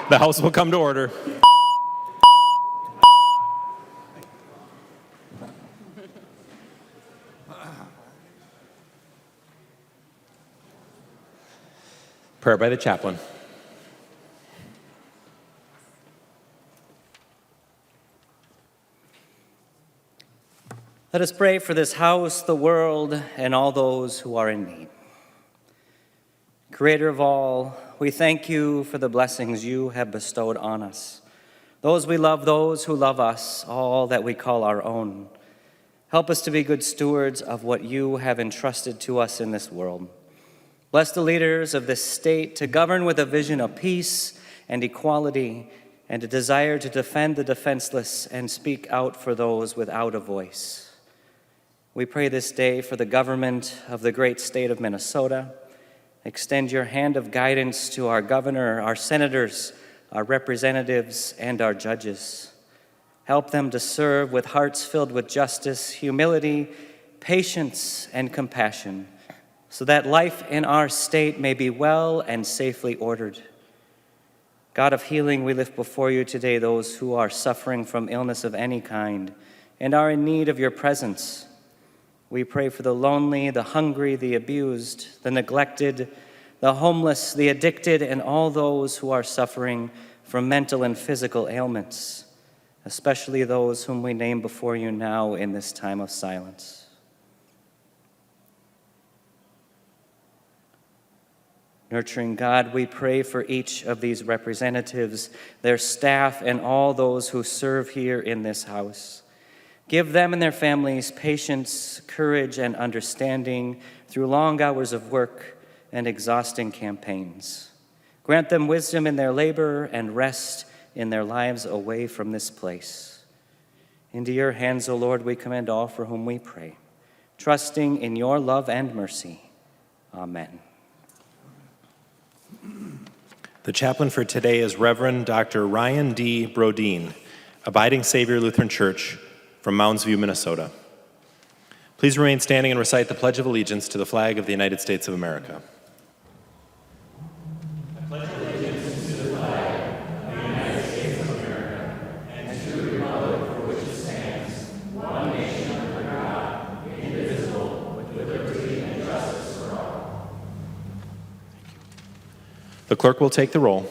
The House will come to order. Prayer by the chaplain. Let us pray for this house, the world, and all those who are in need. Creator of all, we thank you for the blessings you have bestowed on us. Those we love, those who love us, all that we call our own. Help us to be good stewards of what you have entrusted to us in this world. Bless the leaders of this state to govern with a vision of peace and equality and a desire to defend the defenseless and speak out for those without a voice. We pray this day for the government of the great state of Minnesota. Extend your hand of guidance to our governor, our senators, our representatives, and our judges. Help them to serve with hearts filled with justice, humility, patience, and compassion, so that life in our state may be well and safely ordered. God of healing, we lift before you today those who are suffering from illness of any kind and are in need of your presence. We pray for the lonely, the hungry, the abused, the neglected, the homeless, the addicted, and all those who are suffering from mental and physical ailments, especially those whom we name before you now in this time of silence. Nurturing God, we pray for each of these representatives, their staff, and all those who serve here in this house. Give them and their families patience, courage, and understanding through long hours of work and exhausting campaigns. Grant them wisdom in their labor and rest in their lives away from this place. Into your hands, O Lord, we commend all for whom we pray, trusting in your love and mercy. Amen. The chaplain for today is Reverend Dr. Ryan D. Brodeen, Abiding Savior Lutheran Church from Mounds View, Minnesota. Please remain standing and recite the Pledge of Allegiance to the flag of the United States of America. I pledge allegiance to the flag of the United States of America and to the republic for which it stands, one nation under God, indivisible, with liberty and justice for all. The clerk will take the roll.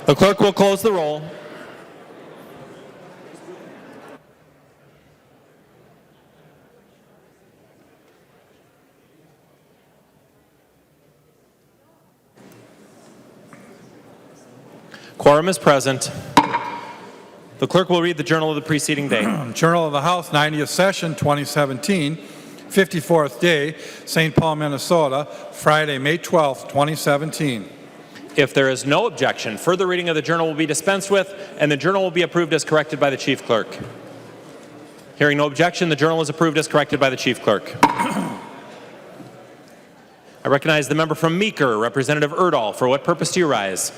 The clerk will close the roll. Quorum is present. The clerk will read the journal of the preceding day. Journal of the House, 90th Session, 2017, 54th day, St. Paul, Minnesota, Friday, May 12th, 2017. If there is no objection, further reading of the journal will be dispensed with, and the journal will be approved as corrected by the chief clerk. Hearing no objection, the journal is approved as corrected by the chief clerk. I recognize the member from Meeker, Representative Erdahl. For what purpose do you rise?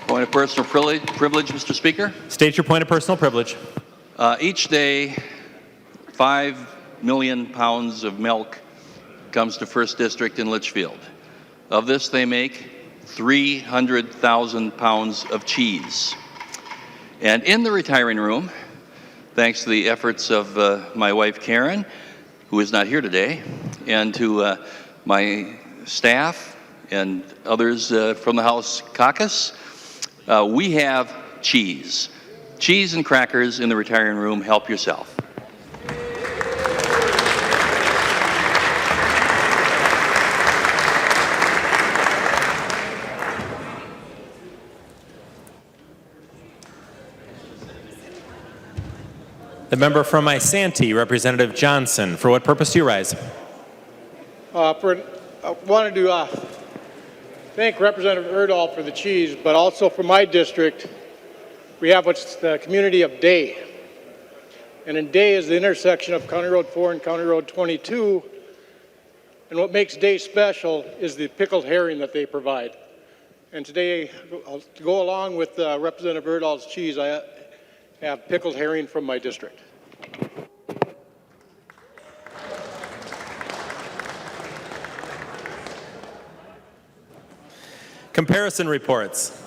Point of personal privilege, Mr. Speaker. State your point of personal privilege. Each day, 5 million pounds of milk comes to First District in Litchfield. Of this, they make 300,000 pounds of cheese. And in the retiring room, thanks to the efforts of my wife Karen, who is not here today, and to my staff and others from the House caucus, we have cheese. Cheese and crackers in the retiring room. Help yourself. The member from Isanti, Representative Johnson. For what purpose do you rise? I wanted to thank Representative Erdahl for the cheese, but also for my district, we have what's the community of Day. And in Day is the intersection of County Road 4 and County Road 22. And what makes Day special is the pickled herring that they provide. And today, to go along with Representative Erdahl's cheese, I have pickled herring from my district. Comparison reports.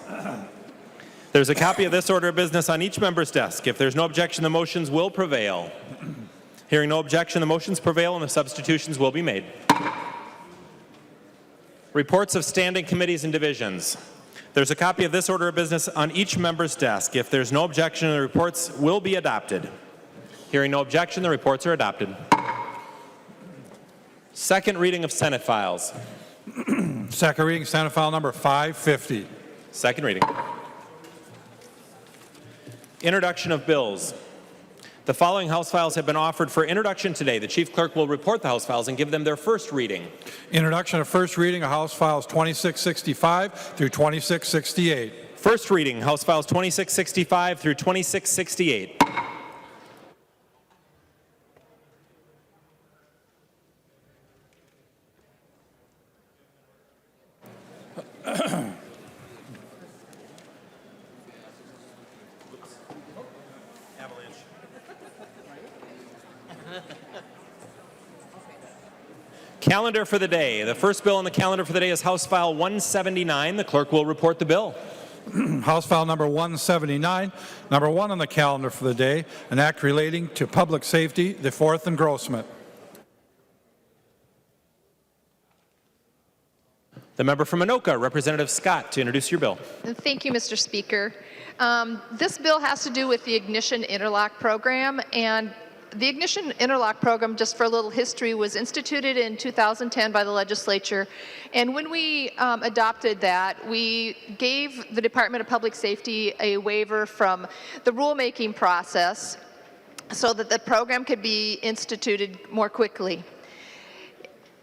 There's a copy of this order of business on each member's desk. If there's no objection, the motions will prevail. Hearing no objection, the motions prevail and the substitutions will be made. Reports of standing committees and divisions. There's a copy of this order of business on each member's desk. If there's no objection, the reports will be adopted. Hearing no objection, the reports are adopted. Second reading of Senate files. Second reading, Senate File Number 550. Second reading. Introduction of bills. The following House files have been offered for introduction today. The Chief Clerk will report the House files and give them their first reading. Introduction of first reading of House Files 2665 through 2668. First reading, House files 2665 through 2668. Calendar for the day. The first bill on the calendar for the day is House File 179. The clerk will report the bill. House File Number 179, number 1 on the calendar for the day, an act relating to public safety, the fourth engrossment. The member from Anoka, Representative Scott, to introduce your bill. Thank you, Mr. Speaker. This bill has to do with the Ignition Interlock Program, and the Ignition Interlock Program, just for a little history, was instituted in 2010 by the legislature. And when we adopted that, we gave the Department of Public Safety a waiver from the rulemaking process so that the program could be instituted more quickly.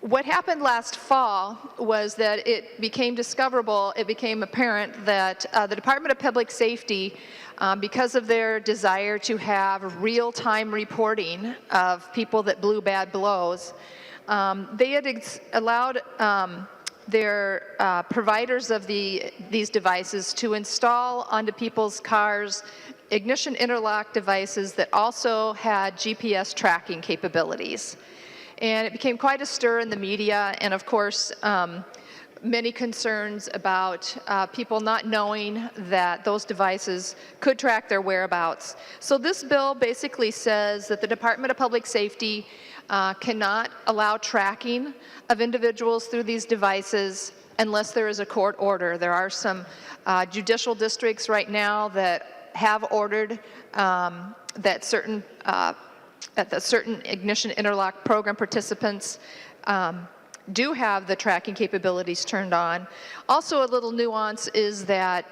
What happened last fall was that it became apparent that the Department of Public Safety, because of their desire to have real-time reporting of people that blew bad blows, they had allowed their providers of these devices to install onto people's cars ignition interlock devices that also had GPS tracking capabilities. And it became quite a stir in the media, and of course, many concerns about people not knowing that those devices could track their whereabouts. So this bill basically says that the Department of Public Safety cannot allow tracking of individuals through these devices unless there is a court order. There are some judicial districts right now that have ordered that certain ignition interlock program participants do have the tracking capabilities turned on. Also, a little nuance is that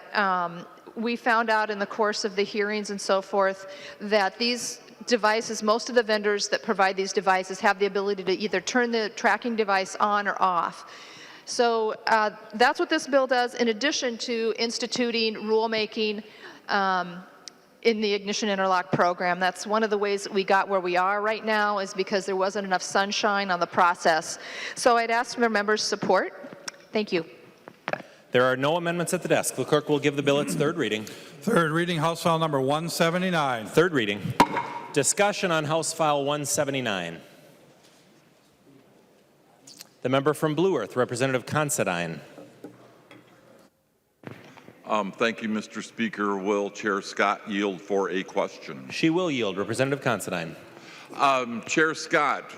we found out in the course of the hearings and so forth that these devices, most of the vendors that provide these devices have the ability to either turn the tracking device on or off. So that's what this bill does, in addition to instituting rulemaking in the ignition interlock program. That's one of the ways that we got where we are right now, is because there wasn't enough sunshine on the process. So I'd ask for members' support. Thank you. There are no amendments at the desk. The clerk will give the bill its third reading. Third reading, House File Number 179. Third reading. Discussion on House File 179. The member from Blue Earth, Representative Considine. Thank you, Mr. Speaker. Will Chair Scott yield for a question? She will yield. Representative Considine. Chair Scott,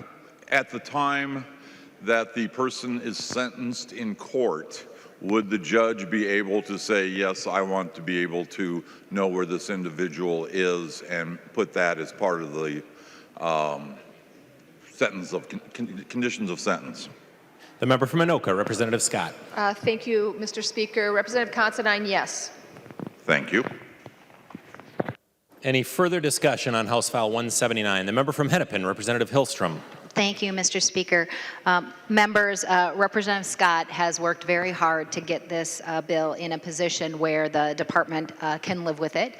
at the time that the person is sentenced in court, would the judge be able to say, yes, I want to be able to know where this individual is, and put that as part of the sentence of conditions of sentence? The member from Anoka, Representative Scott. Thank you, Mr. Speaker. Representative Considine, yes. Thank you. Any further discussion on House File 179? The member from Hennepin, Representative Hillstrom. Thank you, Mr. Speaker. Members, Representative Scott has worked very hard to get this bill in a position where the department can live with it.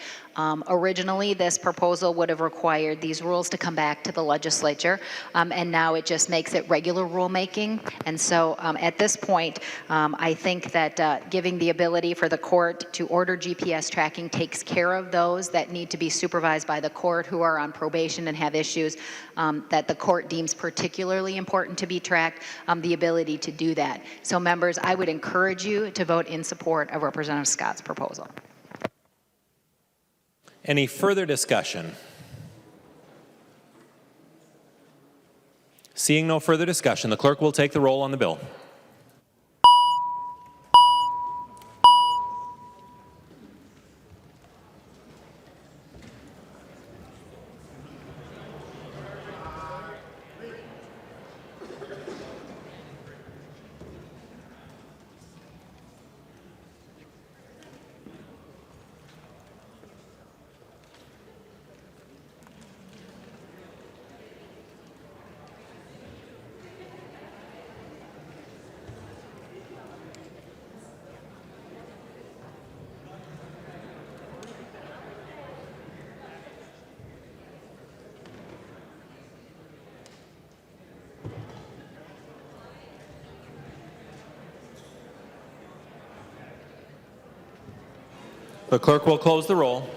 Originally, this proposal would have required these rules to come back to the legislature, and now it just makes it regular rulemaking. And so at this point, I think that giving the ability for the court to order GPS tracking takes care of those that need to be supervised by the court, who are on probation and have issues that the court deems particularly important to be tracked, the ability to do that. So members, I would encourage you to vote in support of Representative Scott's proposal. Any further discussion? Seeing no further discussion, the clerk will take the roll on the bill. The clerk will close the roll.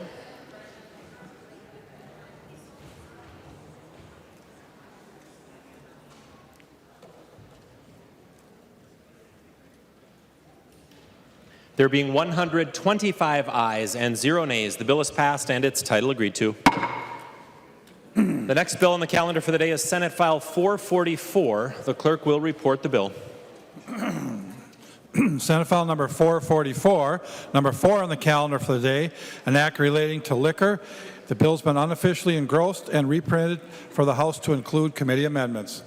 There being 125 ayes and 0 nays, the bill is passed and its title agreed to. The next bill on the calendar for the day is Senate File 444. The clerk will report the bill. Senate File Number 444, number 4 on the calendar for the day, an act relating to liquor. The bill's been unofficially engrossed and reprinted for the House to include committee amendments.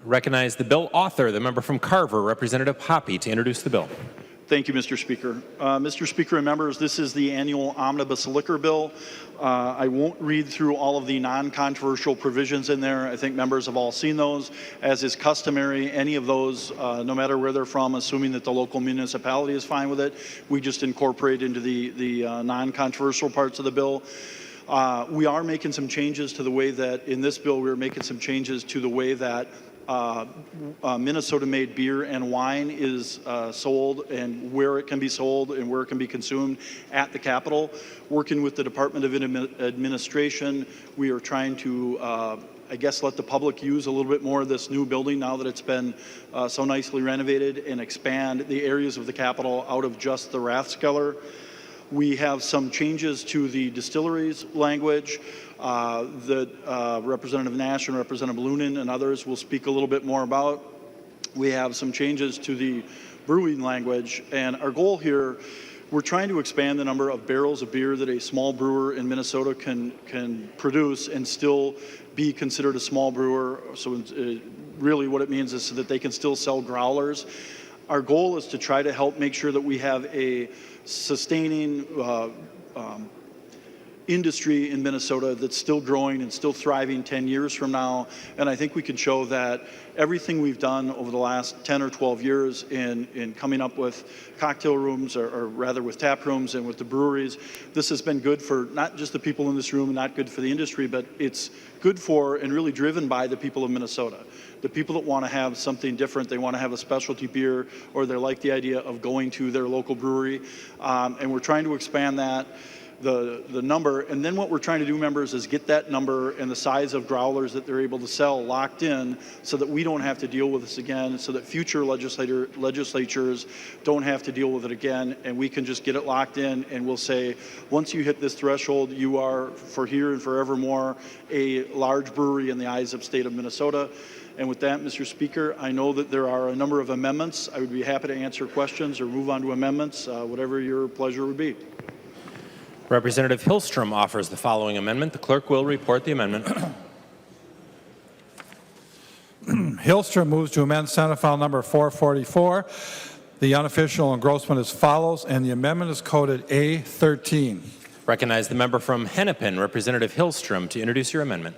Recognize the bill author, the member from Carver, Representative Hoppe, to introduce the bill. Thank you, Mr. Speaker. Mr. Speaker and members, this is the annual Omnibus liquor bill. I won't read through all of the non-controversial provisions in there. I think members have all seen those. As is customary, any of those, no matter where they're from, assuming that the local municipality is fine with it, we just incorporate into the non-controversial parts of the bill. We are making some changes to the way that, in this bill, we're making some changes to the way that Minnesota-made beer and wine is sold, and where it can be sold and where it can be consumed at the Capitol. Working with the Department of Administration, we are trying to, I guess, let the public use a little bit more of this new building now that it's been so nicely renovated, and expand the areas of the Capitol out of just the Rathskeller. We have some changes to the distilleries language that Representative Nash and Representative Lunin and others will speak a little bit more about. we have some changes to the brewing language, and our goal here, we're trying to expand the number of barrels of beer that a small brewer in Minnesota can produce and still be considered a small brewer. So really what it means is so that they can still sell growlers. Our goal is to try to help make sure that we have a sustaining industry in Minnesota that's still growing and still thriving 10 years from now. And I think we can show that everything we've done over the last 10 or 12 years in coming up with cocktail rooms, or rather with tap rooms and with the breweries, this has been good for not just the people in this room, not good for the industry, but it's good for and really driven by the people of Minnesota. The people that want to have something different, they want to have a specialty beer, or they like the idea of going to their local brewery. And we're trying to expand that. The number, and then what we're trying to do, members, is get that number and the size of growlers that they're able to sell locked in so that we don't have to deal with this again, so that future legislatures don't have to deal with it again, and we can just get it locked in, and we'll say, once you hit this threshold, you are, for here and forevermore, a large brewery in the eyes of state of Minnesota. And with that, Mr. Speaker, I know that there are a number of amendments. I would be happy to answer questions or move on to amendments, whatever your pleasure would be. Representative Hillstrom offers the following amendment. The clerk will report the amendment. Hillstrom moves to amend Senate File Number 444. The unofficial engrossment as follows, and the amendment is coded A13. Recognize the member from Hennepin, Representative Hillstrom, to introduce your amendment.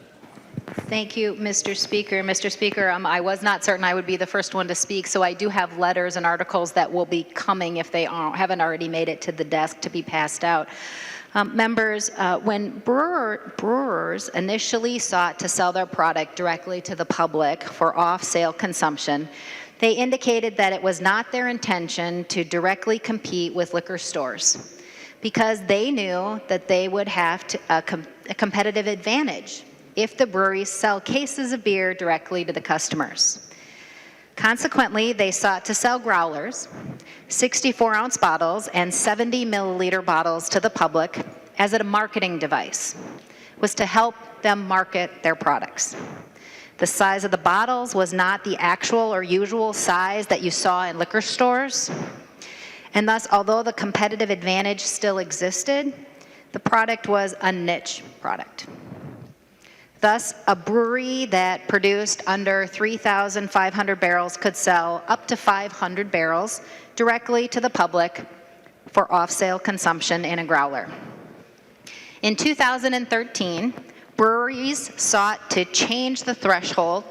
Thank you, Mr. Speaker. Mr. Speaker, I was not certain I would be the first one to speak, so I do have letters and articles that will be coming if they haven't already made it to the desk to be passed out. Members, when brewers initially sought to sell their product directly to the public for off-sale consumption, they indicated that it was not their intention to directly compete with liquor stores because they knew that they would have a competitive advantage if the breweries sell cases of beer directly to the customers. Consequently, they sought to sell growlers, 64-ounce bottles, and 70-milliliter bottles to the public as a marketing device. It was to help them market their products. The size of the bottles was not the actual or usual size that you saw in liquor stores. And thus, although the competitive advantage still existed, the product was a niche product. Thus, a brewery that produced under 3,500 barrels could sell up to 500 barrels directly to the public for off-sale consumption in a growler. In 2013, breweries sought to change the threshold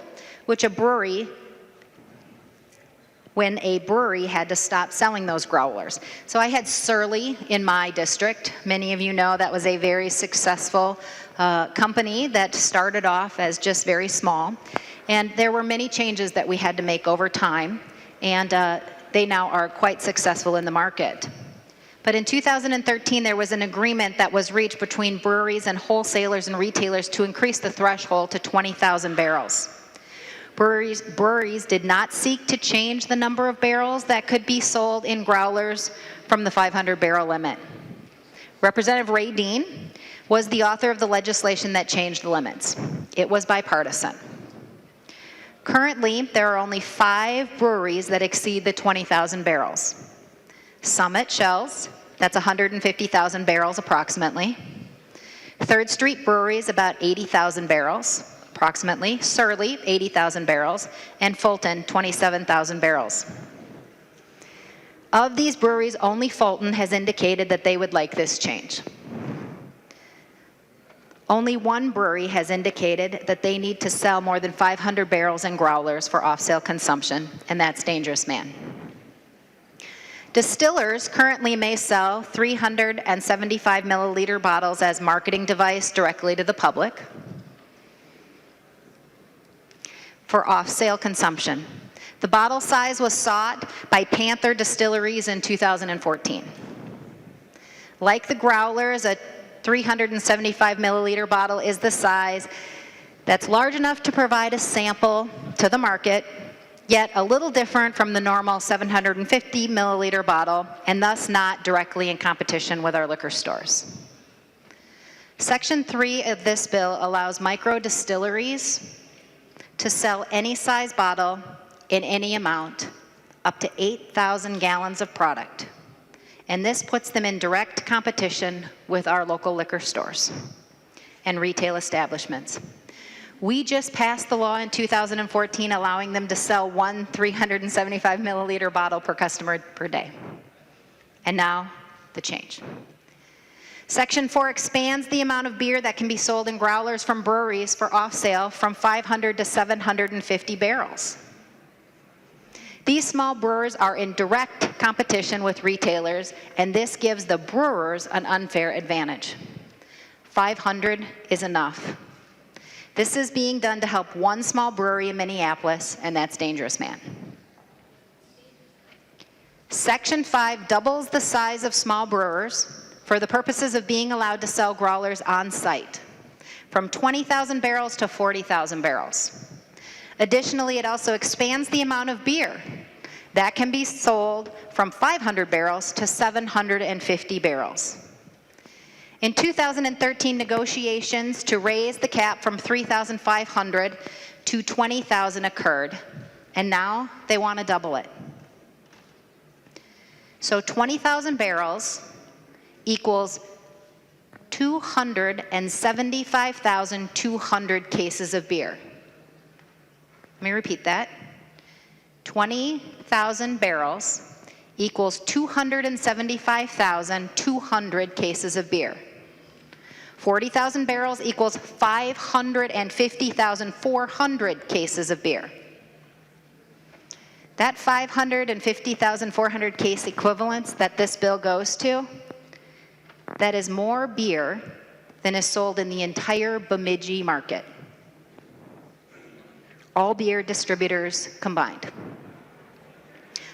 when a brewery had to stop selling those growlers. So I had Surly in my district. Many of you know that was a very successful company that started off as just very small. And there were many changes that we had to make over time, and they now are quite successful in the market. But in 2013, there was an agreement that was reached between breweries and wholesalers and retailers to increase the threshold to 20,000 barrels. Breweries did not seek to change the number of barrels that could be sold in growlers from the 500 barrel limit. Representative Ray Dean was the author of the legislation that changed the limits. It was bipartisan. Currently, there are only 5 breweries that exceed the 20,000 barrels. Summit Shells, that's 150,000 barrels approximately. 3rd Street Breweries, about 80,000 barrels. Approximately. Surly, 80,000 barrels, and Fulton, 27,000 barrels. Of these breweries, only Fulton has indicated that they would like this change. Only one brewery has indicated that they need to sell more than 500 barrels in growlers for off-sale consumption, and that's Dangerous Man. Distillers currently may sell 375 milliliter bottles as marketing device directly to the public for off-sale consumption. The bottle size was sought by Panther Distilleries in 2014. Like the growlers, a 375 milliliter bottle is the size that's large enough to provide a sample to the market, yet a little different from the normal 750 milliliter bottle, and thus not directly in competition with our liquor stores. Section 3 of this bill allows micro distilleries to sell any size bottle in any amount up to 8,000 gallons of product. And this puts them in direct competition with our local liquor stores and retail establishments. We just passed the law in 2014 allowing them to sell one 375 milliliter bottle per customer per day. And now, the change. Section 4 expands the amount of beer that can be sold in growlers from breweries for off-sale from 500 to 750 barrels. These small brewers are in direct competition with retailers, and this gives the brewers an unfair advantage. 500 is enough. This is being done to help one small brewery in Minneapolis, and that's Dangerous Man. Section 5 doubles the size of small brewers for the purposes of being allowed to sell growlers on site, from 20,000 barrels to 40,000 barrels. Additionally, it also expands the amount of beer that can be sold from 500 barrels to 750 barrels. In 2013, negotiations to raise the cap from 3,500 to 20,000 occurred, and now they want to double it. So 20,000 barrels equals 275,200 cases of beer. Let me repeat that. 20,000 barrels equals 275,200 cases of beer. 40,000 barrels equals 550,400 cases of beer. That 550,400 case equivalents that this bill goes to, that is more beer than is sold in the entire Bemidji market. All beer distributors combined.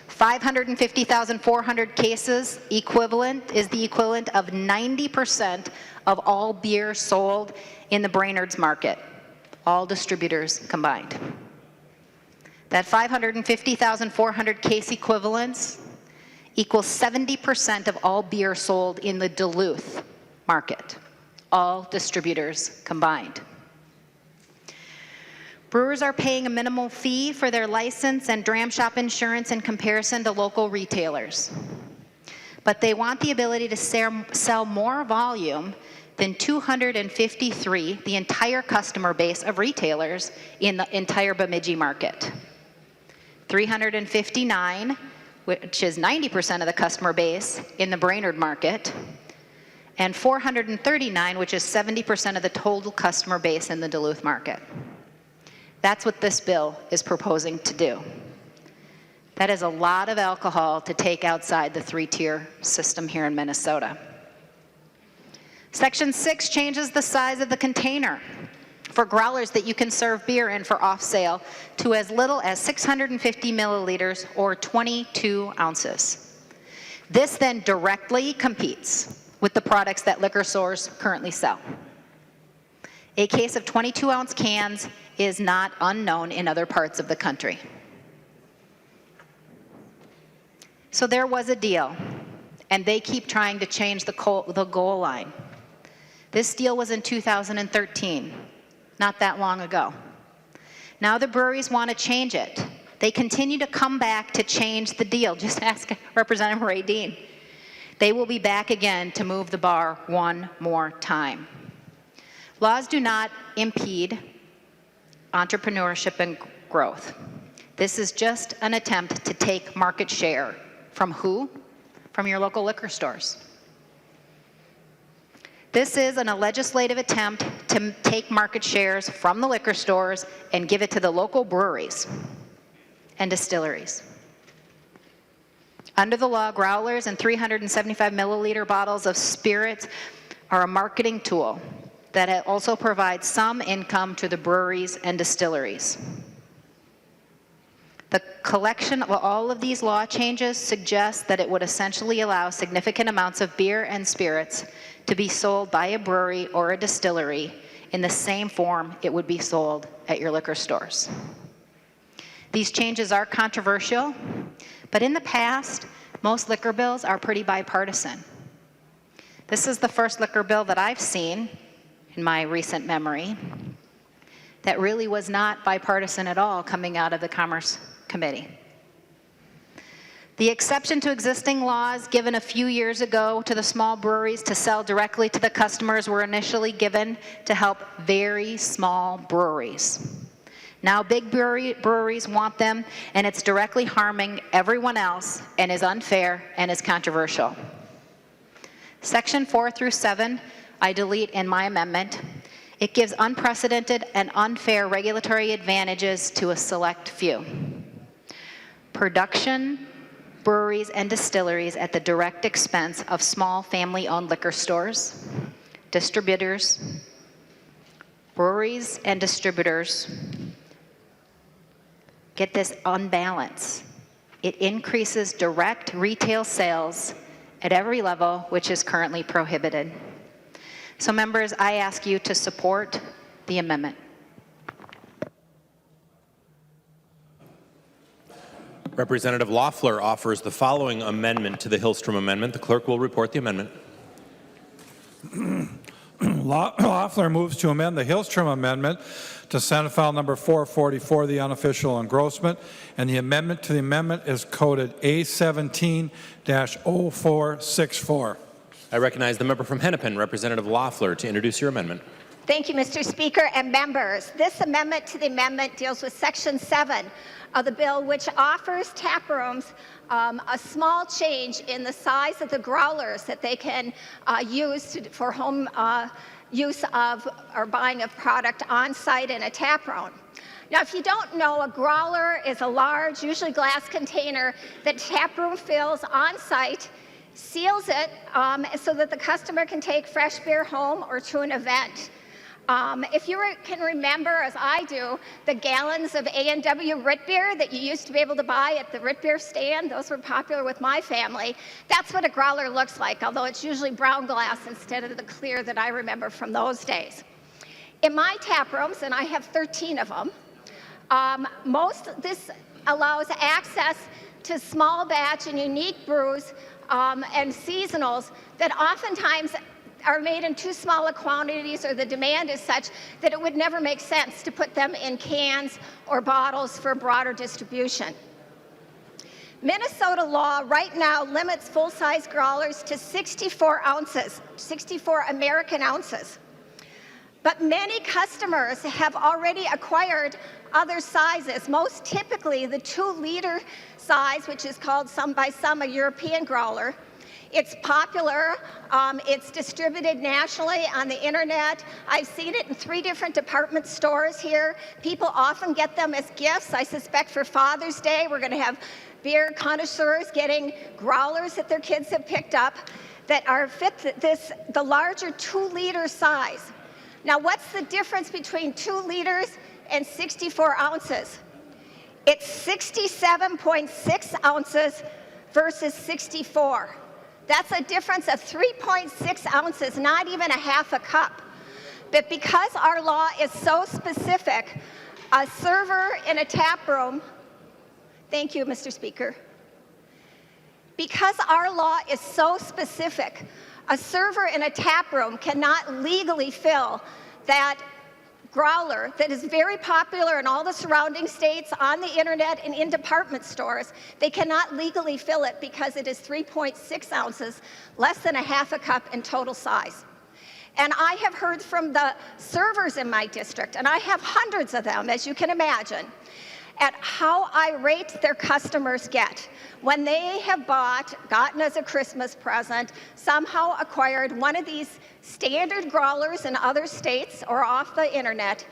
550,400 cases equivalent is the equivalent of 90% of all beer sold in the Brainerd's market, all distributors combined. That 550,400 case equivalents equals 70% of all beer sold in the Duluth market, all distributors combined. Brewers are paying a minimal fee for their license and dram shop insurance in comparison to local retailers. But they want the ability to sell more volume than 253, the entire customer base of retailers in the entire Bemidji market. 359, which is 90% of the customer base in the Brainerd market, and 439, which is 70% of the total customer base in the Duluth market. That's what this bill is proposing to do. That is a lot of alcohol to take outside the three-tier system here in Minnesota. Section 6 changes the size of the container for growlers that you can serve beer in for off-sale to as little as 650 milliliters or 22 ounces. This then directly competes with the products that liquor stores currently sell. A case of 22-ounce cans is not unknown in other parts of the country. So there was a deal, and they keep trying to change the goal line. This deal was in 2013, not that long ago. Now the breweries want to change it. They continue to come back to change the deal. Just ask Representative Ray Dean. They will be back again to move the bar one more time. Laws do not impede entrepreneurship and growth. This is just an attempt to take market share from who? From your local liquor stores. This is a legislative attempt to take market shares from the liquor stores and give it to the local breweries and distilleries. Under the law, growlers and 375 milliliter bottles of spirits are a marketing tool that also provides some income to the breweries and distilleries. The collection of all of these law changes suggests that it would essentially allow significant amounts of beer and spirits to be sold by a brewery or a distillery in the same form it would be sold at your liquor stores. These changes are controversial, but in the past, most liquor bills are pretty bipartisan. This is the first liquor bill that I've seen in my recent memory that really was not bipartisan at all coming out of the Commerce committee. The exception to existing laws given a few years ago to the small breweries to sell directly to the customers were initially given to help very small breweries. Now big breweries want them, and it's directly harming everyone else and is unfair and is controversial. Section 4 through 7, I delete in my amendment. It gives unprecedented and unfair regulatory advantages to a select few. Production, breweries, and distilleries at the direct expense of small family-owned liquor stores, distributors, breweries, and distributors get this unbalance. It increases direct retail sales at every level, which is currently prohibited. So members, I ask you to support the amendment. Representative Loeffler offers the following amendment to the Hillstrom amendment. The clerk will report the amendment. Loeffler moves to amend the Hillstrom amendment to Senate File number 444, the unofficial engrossment, and the amendment to the amendment is coded A17-0464. I recognize the member from Hennepin, Representative Loeffler, to introduce your amendment. Thank you, Mr. Speaker and members. This amendment to the amendment deals with Section 7 of the bill, which offers tap rooms a small change in the size of the growlers that they can use for home use of or buying of product on site in a tap room. Now, if you don't know, a growler is a large, usually glass container that tap room fills on site, seals it so that the customer can take fresh beer home or to an event. If you can remember, as I do, the gallons of A&W root beer that you used to be able to buy at the root beer stand, those were popular with my family. That's what a growler looks like, although it's usually brown glass instead of the clear that I remember from those days. In my tap rooms, and I have 13 of them, this allows access to small batch and unique brews and seasonals that oftentimes are made in too small a quantities, or the demand is such that it would never make sense to put them in cans or bottles for broader distribution. Minnesota law right now limits full-size growlers to 64 ounces, 64 American ounces. But many customers have already acquired other sizes, most typically the 2-liter size, which is called by some a European growler. It's popular. It's distributed nationally on the internet. I've seen it in 3 different department stores here. People often get them as gifts. I suspect for Father's Day, we're going to have beer connoisseurs getting growlers that their kids have picked up that are fit the larger 2-liter size. Now, what's the difference between 2 liters and 64 ounces? It's 67.6 ounces versus 64. That's a difference of 3.6 ounces, not even a half a cup. But because our law is so specific, a server in a tap room, thank you, Mr. Speaker. Because our law is so specific, a server in a tap room cannot legally fill that growler that is very popular in all the surrounding states, on the internet, and in department stores. They cannot legally fill it because it is 3.6 ounces, less than a half a cup in total size. And I have heard from the servers in my district, and I have hundreds of them, as you can imagine, at how irate their customers get when they have gotten as a Christmas present, somehow acquired one of these standard growlers in other states or off the internet.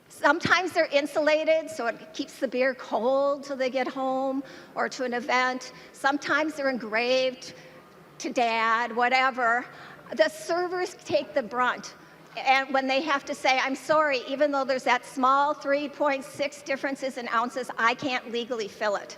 Sometimes they're insulated, so it keeps the beer cold till they get home or to an event. Sometimes they're engraved to Dad, whatever. The servers take the brunt. And when they have to say, I'm sorry, even though there's that small 3.6 differences in ounces, I can't legally fill it.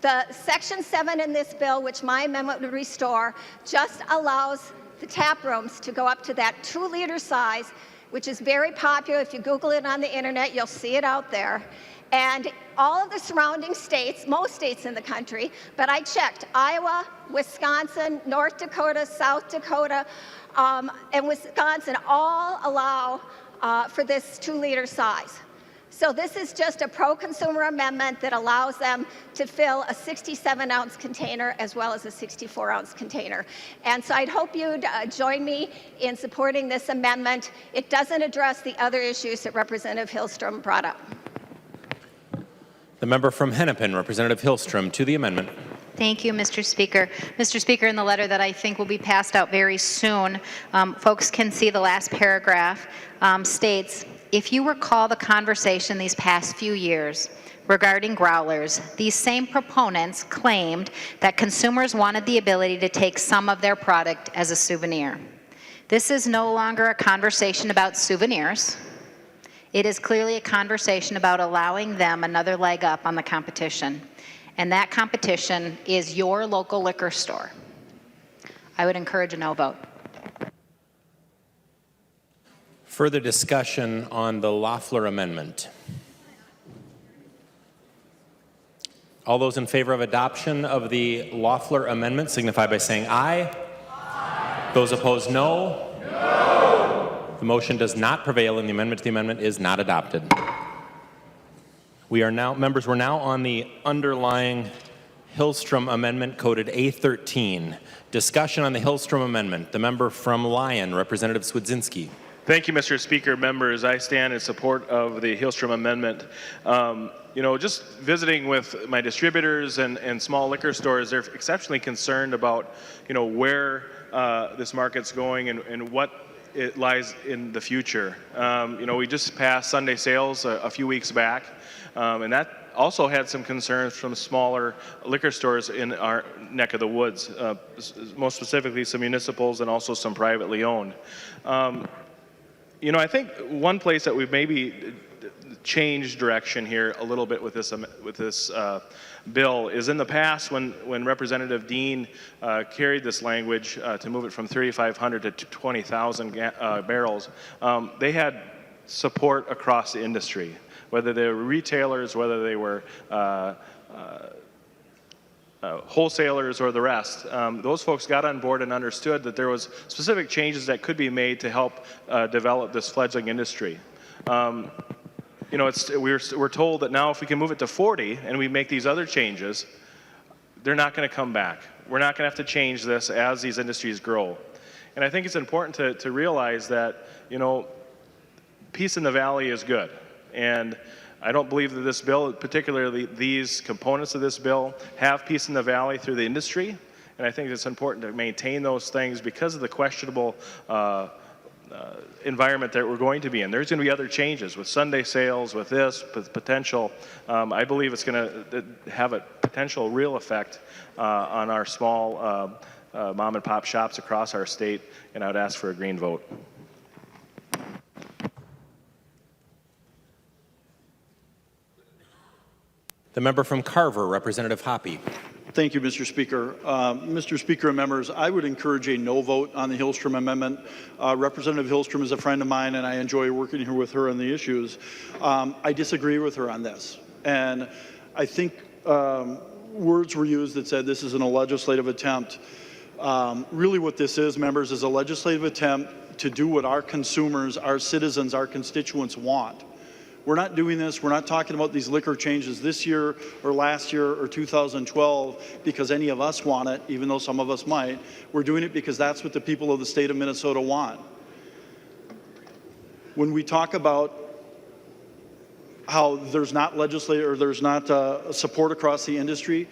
The Section 7 in this bill, which my amendment would restore, just allows the tap rooms to go up to that 2-liter size, which is very popular. If you Google it on the internet, you'll see it out there. And all of the surrounding states, most states in the country, but I checked, Iowa, Wisconsin, North Dakota, South Dakota, and Wisconsin all allow for this 2-liter size. So this is just a pro-consumer amendment that allows them to fill a 67-ounce container as well as a 64-ounce container. And so I'd hope you'd join me in supporting this amendment. It doesn't address the other issues that Representative Hillstrom brought up. The member from Hennepin, Representative Hillstrom, to the amendment. Thank you, Mr. Speaker. Mr. Speaker, in the letter that I think will be passed out very soon, folks can see the last paragraph states, if you recall the conversation these past few years regarding growlers, these same proponents claimed that consumers wanted the ability to take some of their product as a souvenir. This is no longer a conversation about souvenirs. It is clearly a conversation about allowing them another leg up on the competition. And that competition is your local liquor store. I would encourage a no vote. Further discussion on the Loeffler amendment. All those in favor of adoption of the Loeffler amendment signify by saying aye. Aye. Those opposed, no. No. The motion does not prevail and the amendment to the amendment is not adopted. We're now on the underlying Hillstrom amendment coded A13. Discussion on the Hillstrom amendment. The member from Lyon, Representative Swedzinski. Thank you, Mr. Speaker. Members, I stand in support of the Hillstrom amendment. Just visiting with my distributors and small liquor stores, they're exceptionally concerned about, where this market's going and what it lies in the future. We just passed Sunday sales a few weeks back, and that also had some concerns from smaller liquor stores in our neck of the woods, most specifically some municipals and also some privately owned. I think one place that we've maybe changed direction here a little bit with this bill is in the past when Representative Dean carried this language to move it from 3,500 to 20,000 barrels. They had support across the industry, whether they were retailers, whether they were wholesalers or the rest. Those folks got on board and understood that there was specific changes that could be made to help develop this fledgling industry. We're told that now if we can move it to 40 and we make these other changes, they're not going to come back. We're not going to have to change this as these industries grow. And I think it's important to realize that, peace in the valley is good. And I don't believe that this bill, particularly these components of this bill, have peace in the valley through the industry. And I think it's important to maintain those things because of the questionable environment that we're going to be in. There's going to be other changes with Sunday sales, with this potential. I believe it's going to have a potential real effect on our small mom and pop shops across our state, and I would ask for a green vote. The member from Carver, Representative Hoppe. Thank you, Mr. Speaker. Mr. Speaker and members, I would encourage a no vote on the Hillstrom amendment. Representative Hillstrom is a friend of mine, and I enjoy working here with her on the issues. I disagree with her on this, and I think words were used that said this isn't a legislative attempt. Really what this is, members, is a legislative attempt to do what our consumers, our citizens, our constituents want. We're not doing this, we're not talking about these liquor changes this year or last year or 2012 because any of us want it, even though some of us might. We're doing it because that's what the people of the state of Minnesota want. When we talk about how there's not legislative or there's not support across the industry,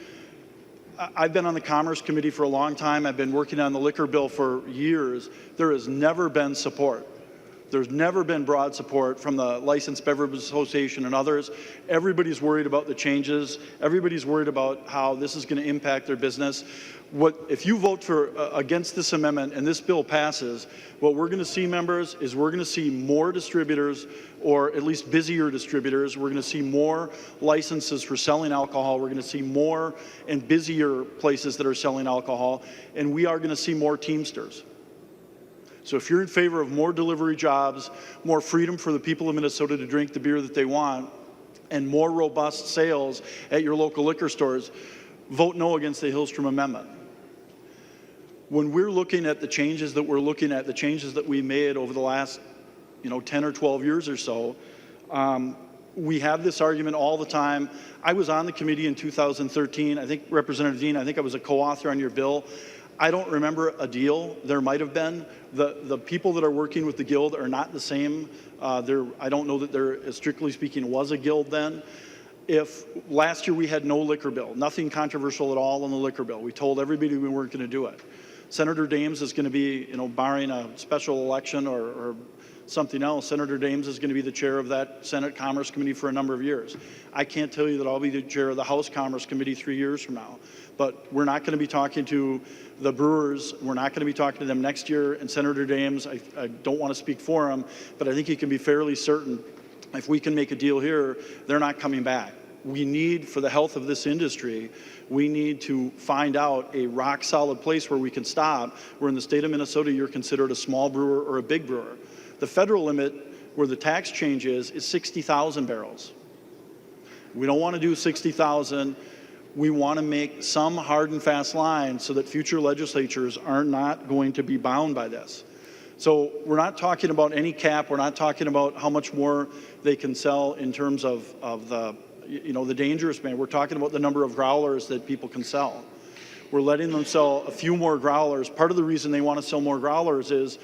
I've been on the Commerce Committee for a long time. I've been working on the liquor bill for years. There has never been support. There's never been broad support from the Licensed Beverage Association and others. Everybody's worried about the changes. Everybody's worried about how this is going to impact their business. If you vote against this amendment and this bill passes, what we're going to see, members, is we're going to see more distributors, or at least busier distributors. We're going to see more licenses for selling alcohol. We're going to see more and busier places that are selling alcohol, and we are going to see more Teamsters. So if you're in favor of more delivery jobs, more freedom for the people of Minnesota to drink the beer that they want, and more robust sales at your local liquor stores, vote no against the Hillstrom amendment. When we're looking at the changes that we're looking at, the changes that we made over the last 10 or 12 years or so, We have this argument all the time. I was on the committee in 2013. I think Representative Dean, I think I was a co-author on your bill. I don't remember a deal. There might have been. The people that are working with the guild are not the same. I don't know that there, strictly speaking, was a guild then. If last year we had no liquor bill, nothing controversial at all on the liquor bill. We told everybody we weren't going to do it. Senator Dames is going to be, barring a special election or something else, Senator Dames is going to be the chair of that Senate Commerce Committee for a number of years. I can't tell you that I'll be the chair of the House Commerce Committee 3 years from now, but we're not going to be talking to the brewers. We're not going to be talking to them next year. And Senator Dames, I don't want to speak for him, but I think you can be fairly certain if we can make a deal here, they're not coming back. We need, for the health of this industry, we need to find out a rock solid place where we can stop, where in the state of Minnesota you're considered a small brewer or a big brewer. The federal limit where the tax change is 60,000 barrels. We don't want to do 60,000. We want to make some hard and fast line so that future legislatures are not going to be bound by this. So we're not talking about any cap. We're not talking about how much more they can sell in terms of the dangerous man. We're talking about the number of growlers that people can sell. We're letting them sell a few more growlers. Part of the reason they want to sell more growlers is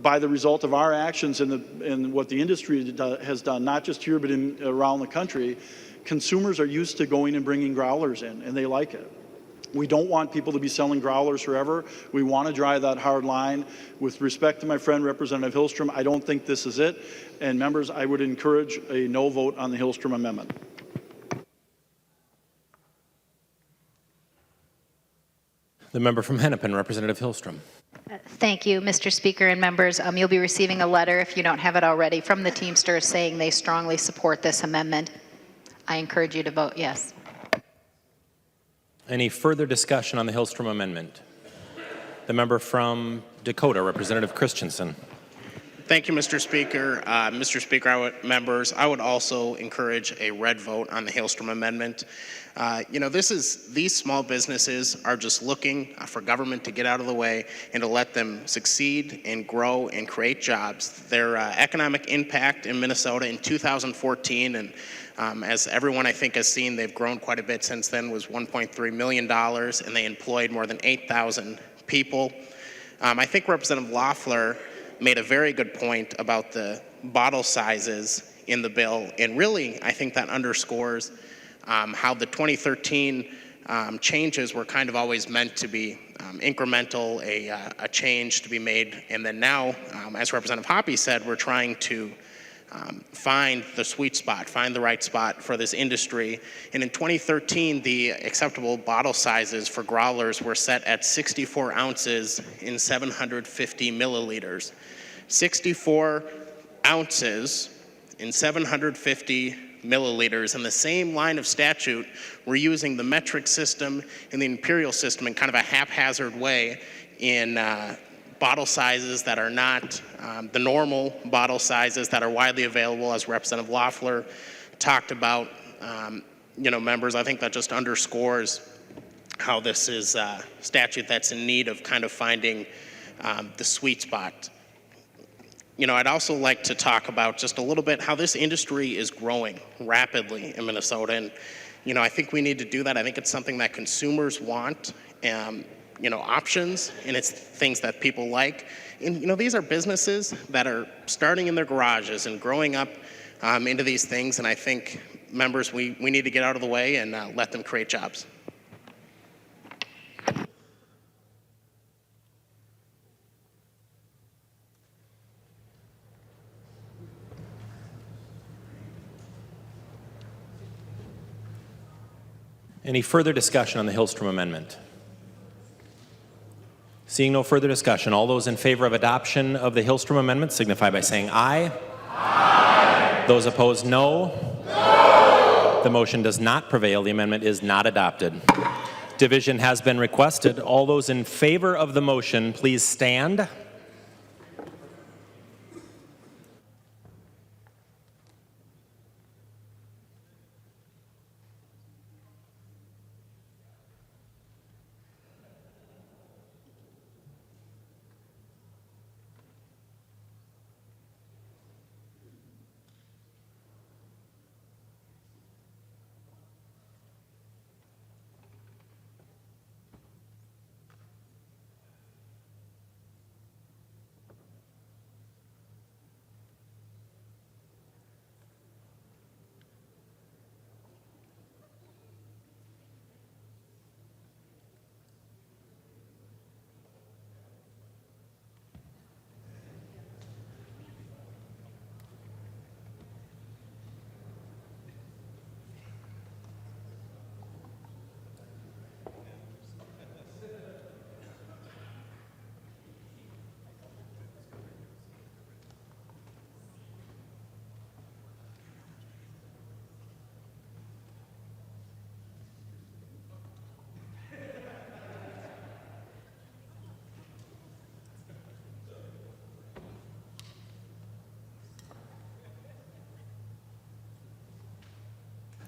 by the result of our actions and what the industry has done, not just here but around the country. Consumers are used to going and bringing growlers in, and they like it. We don't want people to be selling growlers forever. We want to drive that hard line. With respect to my friend Representative Hillstrom, I don't think this is it. And members, I would encourage a no vote on the Hillstrom amendment. The member from Hennepin, Representative Hillstrom. Thank you, Mr. Speaker and members. You'll be receiving a letter, if you don't have it already, from the Teamsters saying they strongly support this amendment. I encourage you to vote yes. Any further discussion on the Hillstrom amendment? The member from Dakota, Representative Christensen. Thank you, Mr. Speaker. Mr. Speaker, members, I would also encourage a red vote on the Hillstrom amendment. These small businesses are just looking for government to get out of the way and to let them succeed and grow and create jobs. Their economic impact in Minnesota in 2014, and as everyone I think has seen, they've grown quite a bit since then, was $1.3 million, and they employed more than 8,000 people. I think Representative Loeffler made a very good point about the bottle sizes in the bill, and really I think that underscores how the 2013 changes were kind of always meant to be incremental, a change to be made, and then now, as Representative Hoppe said, we're trying to find the sweet spot, find the right spot for this industry. And in 2013, the acceptable bottle sizes for growlers were set at 64 ounces in 750 milliliters. 64 ounces in 750 milliliters. In the same line of statute, we're using the metric system and the imperial system in kind of a haphazard way in bottle sizes that are not the normal bottle sizes that are widely available, as Representative Loeffler talked about. Members, I think that just underscores how this is a statute that's in need of kind of finding the sweet spot. I'd also like to talk about just a little bit how this industry is growing rapidly in Minnesota. And, I think we need to do that. I think it's something that consumers want, options, and it's things that people like. And, these are businesses that are starting in their garages and growing up into these things. And I think, members, we need to get out of the way and let them create jobs. Any further discussion on the Hillstrom amendment? Seeing no further discussion, all those in favor of adoption of the Hillstrom amendment signify by saying aye. Aye. Those opposed, no. No. The motion does not prevail. The amendment is not adopted. Division has been requested. All those in favor of the motion, please stand.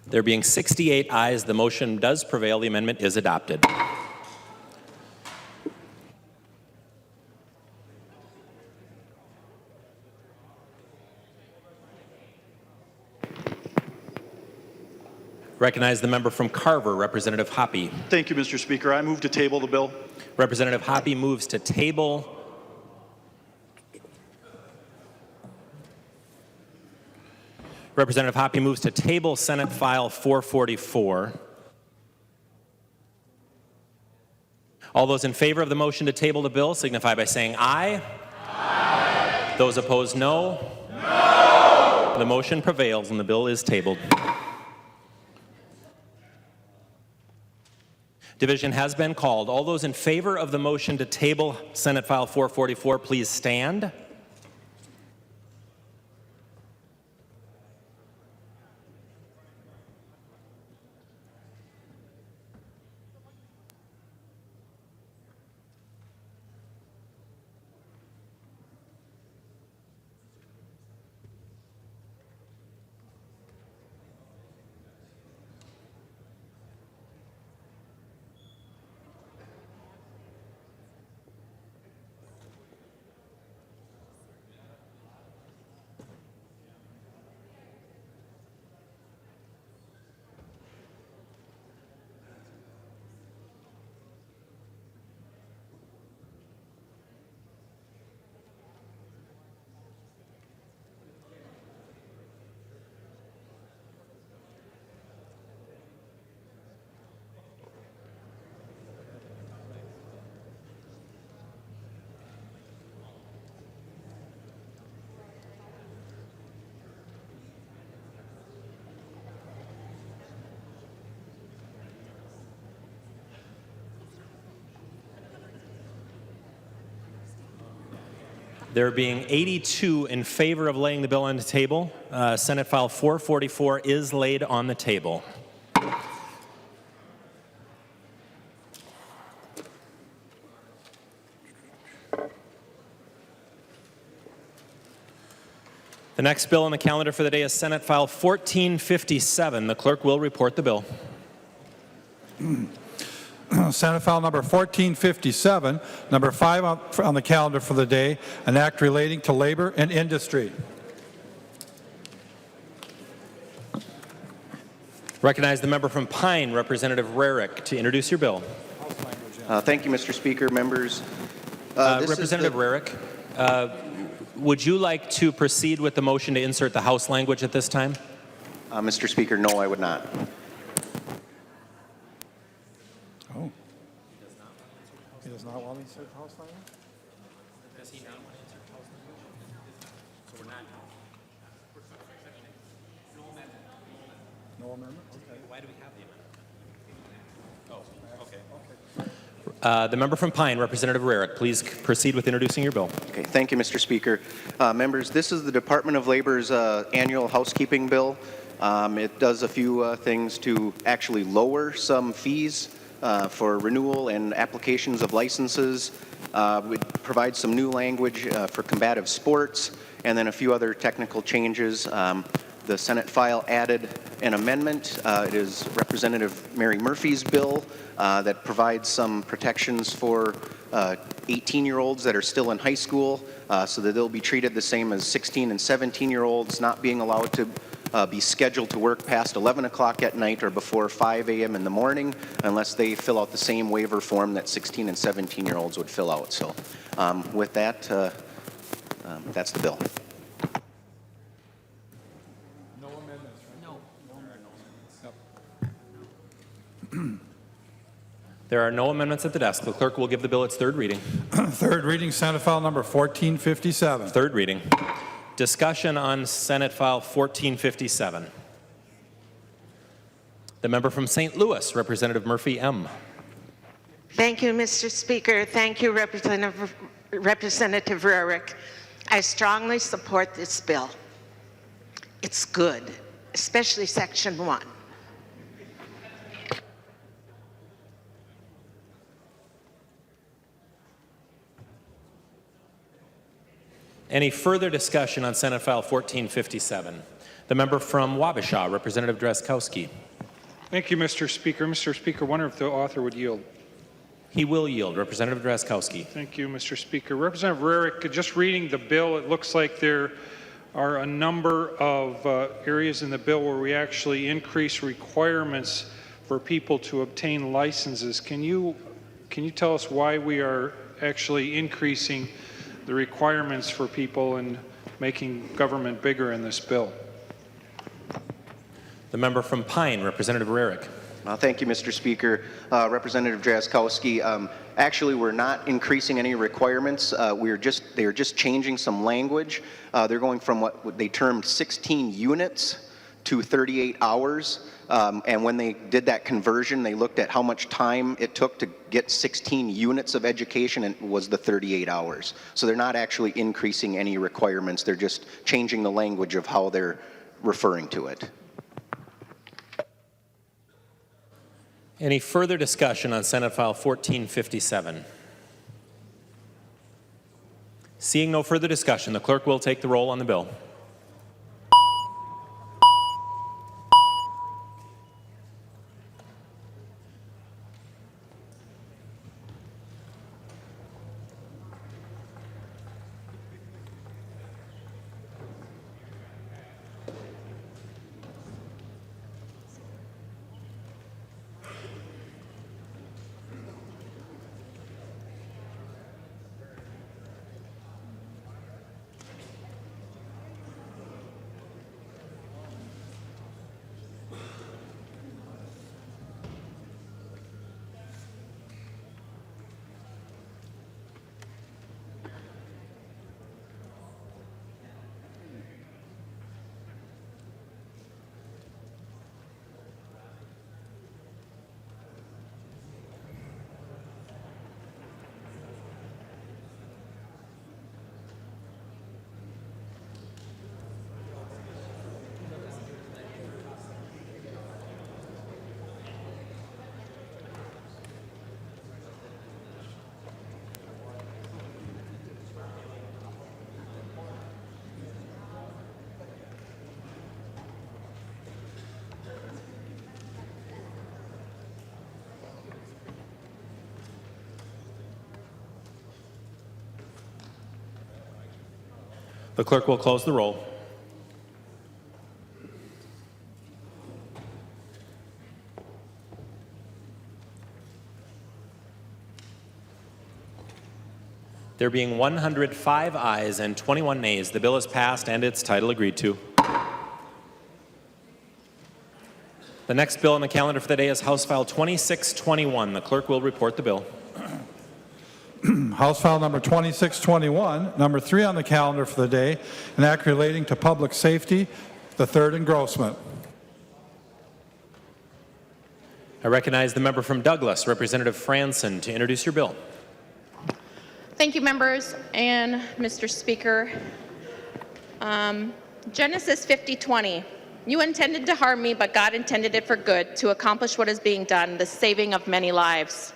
There being 68 ayes, the motion does prevail. The amendment is adopted. Recognize the member from Carver, Representative Hoppe. Thank you, Mr. Speaker. I move to table the bill. Representative Hoppe moves to table. Representative Hoppe moves to table Senate File 444. All those in favor of the motion to table the bill signify by saying aye. Aye. Those opposed, no. No. The motion prevails and the bill is tabled. Division has been called. All those in favor of the motion to table Senate File 444, please stand. There being 82 in favor of laying the bill on the table, Senate File 444 is laid on the table. The next bill on the calendar for the day is Senate File 1457. The clerk will report the bill. Senate File number 1457, number 5 on the calendar for the day, an act relating to labor and industry. Recognize the member from Pine, Representative Rarick, to introduce your bill. Thank you, Mr. Speaker, members. Representative Rarick, would you like to proceed with the motion to insert the House language at this time? Mr. Speaker, no, I would not. Oh. He does not want to insert the House language? Does he not want to insert the House language? So we're not. No amendment. No amendment? Okay. Why do we have the amendment? Oh, okay. The member from Pine, Representative Rarick, please proceed with introducing your bill. Okay, thank you, Mr. Speaker. Members, this is the Department of Labor's annual housekeeping bill. It does a few things to actually lower some fees for renewal and applications of licenses. We provide some new language for combative sports, and then a few other technical changes. The Senate file added an amendment. It is Representative Mary Murphy's bill that provides some protections for 18-year-olds that are still in high school so that they'll be treated the same as 16 and 17-year-olds, not being allowed to be scheduled to work past 11 o'clock at night or before 5 a.m. in the morning unless they fill out the same waiver form that 16 and 17-year-olds would fill out. So with that, that's the bill. No amendments, right? No. There are no amendments at the desk. The clerk will give the bill its third reading. Third reading, Senate File number 1457. Third reading. Discussion on Senate File 1457. The member from St. Louis, Representative Murphy M. Thank you, Mr. Speaker. Thank you, Representative Rarick. I strongly support this bill. It's good, especially Section 1. Any further discussion on Senate File 1457? The member from Wabasha, Representative Drazkowski. Thank you, Mr. Speaker. Mr. Speaker, I wonder if the author would yield. He will yield. Representative Drazkowski. Thank you, Mr. Speaker. Representative Rarick, just reading the bill, it looks like there are a number of areas in the bill where we actually increase requirements for people to obtain licenses. Can you tell us why we are actually increasing the requirements for people and making government bigger in this bill? The member from Pine, Representative Rarick. Thank you, Mr. Speaker. Representative Drazkowski, actually we're not increasing any requirements. They are just changing some language. They're going from what they termed 16 units to 38 hours. And when they did that conversion, they looked at how much time it took to get 16 units of education, and it was the 38 hours. So they're not actually increasing any requirements. They're just changing the language of how they're referring to it. Any further discussion on Senate File 1457? Seeing no further discussion, the clerk will take the roll on the bill. The clerk will close the roll. There being 105 ayes and 21 nays, the bill is passed and its title agreed to. The next bill on the calendar for the day is House File 2621. The clerk will report the bill. House File number 2621, number 3 on the calendar for the day, an act relating to public safety, the third engrossment. I recognize the member from Douglas, Representative Franson, to introduce your bill. Thank you, members and Mr. Speaker. Genesis 50:20. You intended to harm me, but God intended it for good, to accomplish what is being done, the saving of many lives.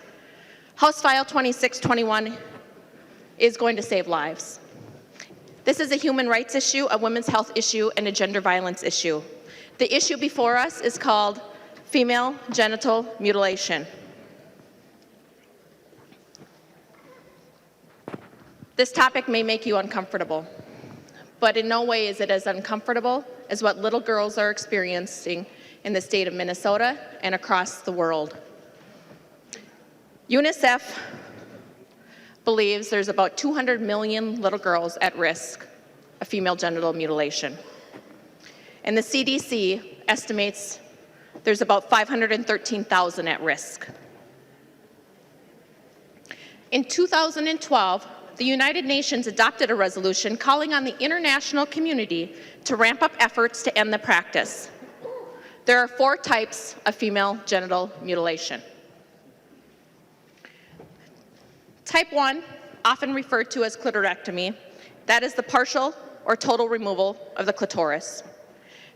House File 2621 is going to save lives. This is a human rights issue, a women's health issue, and a gender violence issue. The issue before us is called female genital mutilation. This topic may make you uncomfortable, but in no way is it as uncomfortable as what little girls are experiencing in the state of Minnesota and across the world. UNICEF believes there's about 200 million little girls at risk of female genital mutilation. And the CDC estimates there's about 513,000 at risk. In 2012, the United Nations adopted a resolution calling on the international community to ramp up efforts to end the practice. There are 4 types of female genital mutilation. Type 1, often referred to as clitorectomy, that is the partial or total removal of the clitoris.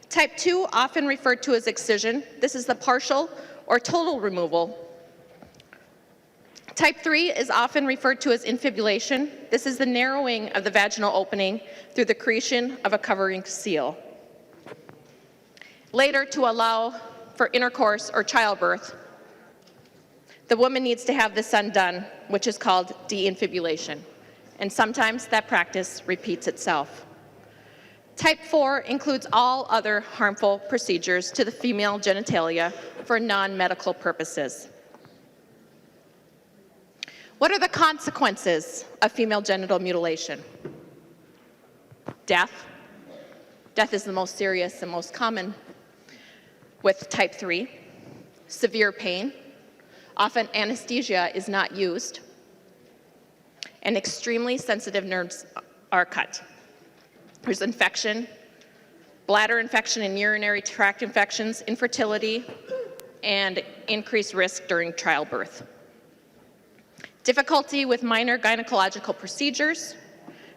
Type 2, often referred to as excision, this is the partial or total removal. Type 3 is often referred to as infibulation. This is the narrowing of the vaginal opening through the creation of a covering seal. later to allow for intercourse or childbirth, the woman needs to have this undone, which is called de-infibulation. And sometimes that practice repeats itself. Type 4 includes all other harmful procedures to the female genitalia for non-medical purposes. What are the consequences of female genital mutilation? Death. Death is the most serious and most common with type 3. Severe pain. Often anesthesia is not used. And extremely sensitive nerves are cut. There's infection, bladder infection and urinary tract infections, infertility, and increased risk during childbirth. Difficulty with minor gynecological procedures,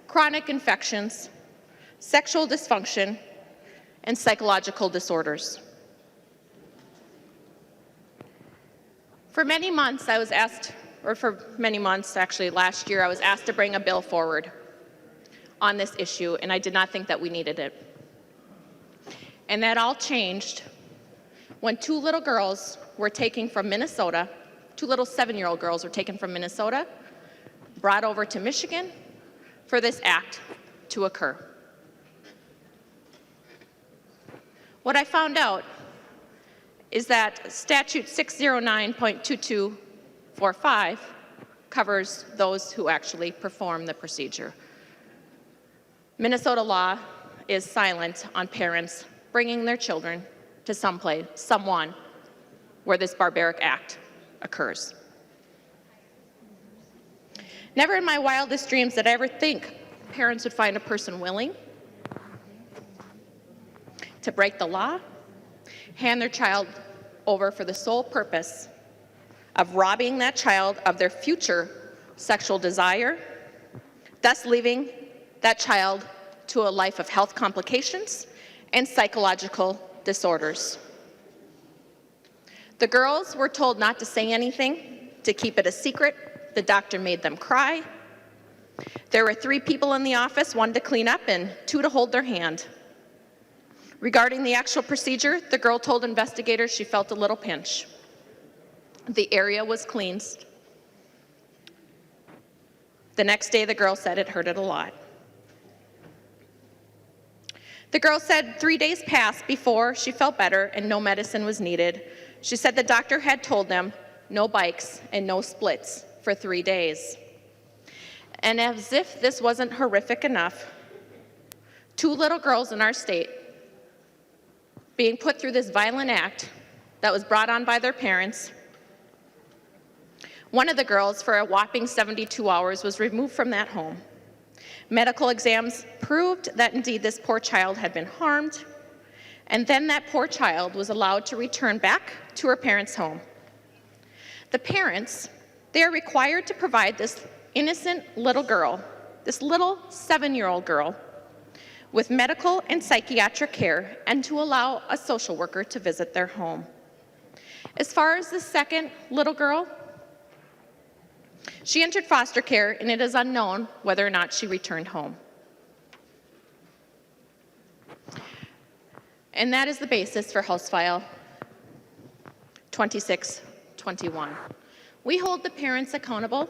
chronic infections, sexual dysfunction, and psychological disorders. For many months I was asked, or for many months actually last year, I was asked to bring a bill forward on this issue, and I did not think that we needed it. And that all changed when two little girls were taken from Minnesota, two little 7-year-old girls were taken from Minnesota, brought over to Michigan for this act to occur. What I found out is that statute 609.2245 covers those who actually perform the procedure. Minnesota law is silent on parents bringing their children to someone where this barbaric act occurs. Never in my wildest dreams did I ever think parents would find a person willing to break the law, hand their child over for the sole purpose of robbing that child of their future sexual desire, thus leaving that child to a life of health complications and psychological disorders. The girls were told not to say anything, to keep it a secret. The doctor made them cry. There were 3 people in the office, 1 to clean up and 2 to hold their hand. Regarding the actual procedure, the girl told investigators she felt a little pinch. The area was cleansed. The next day, the girl said it hurted a lot. The girl said 3 days passed before she felt better and no medicine was needed. She said the doctor had told them no bikes and no splits for 3 days. And as if this wasn't horrific enough, 2 little girls in our state being put through this violent act that was brought on by their parents. One of the girls, for a whopping 72 hours, was removed from that home. Medical exams proved that indeed this poor child had been harmed, and then that poor child was allowed to return back to her parents' home. The parents, they are required to provide this innocent little girl, this little 7-year-old girl, with medical and psychiatric care, and to allow a social worker to visit their home. As far as the second little girl, she entered foster care, and it is unknown whether or not she returned home. And that is the basis for House File 2621. We hold the parents accountable,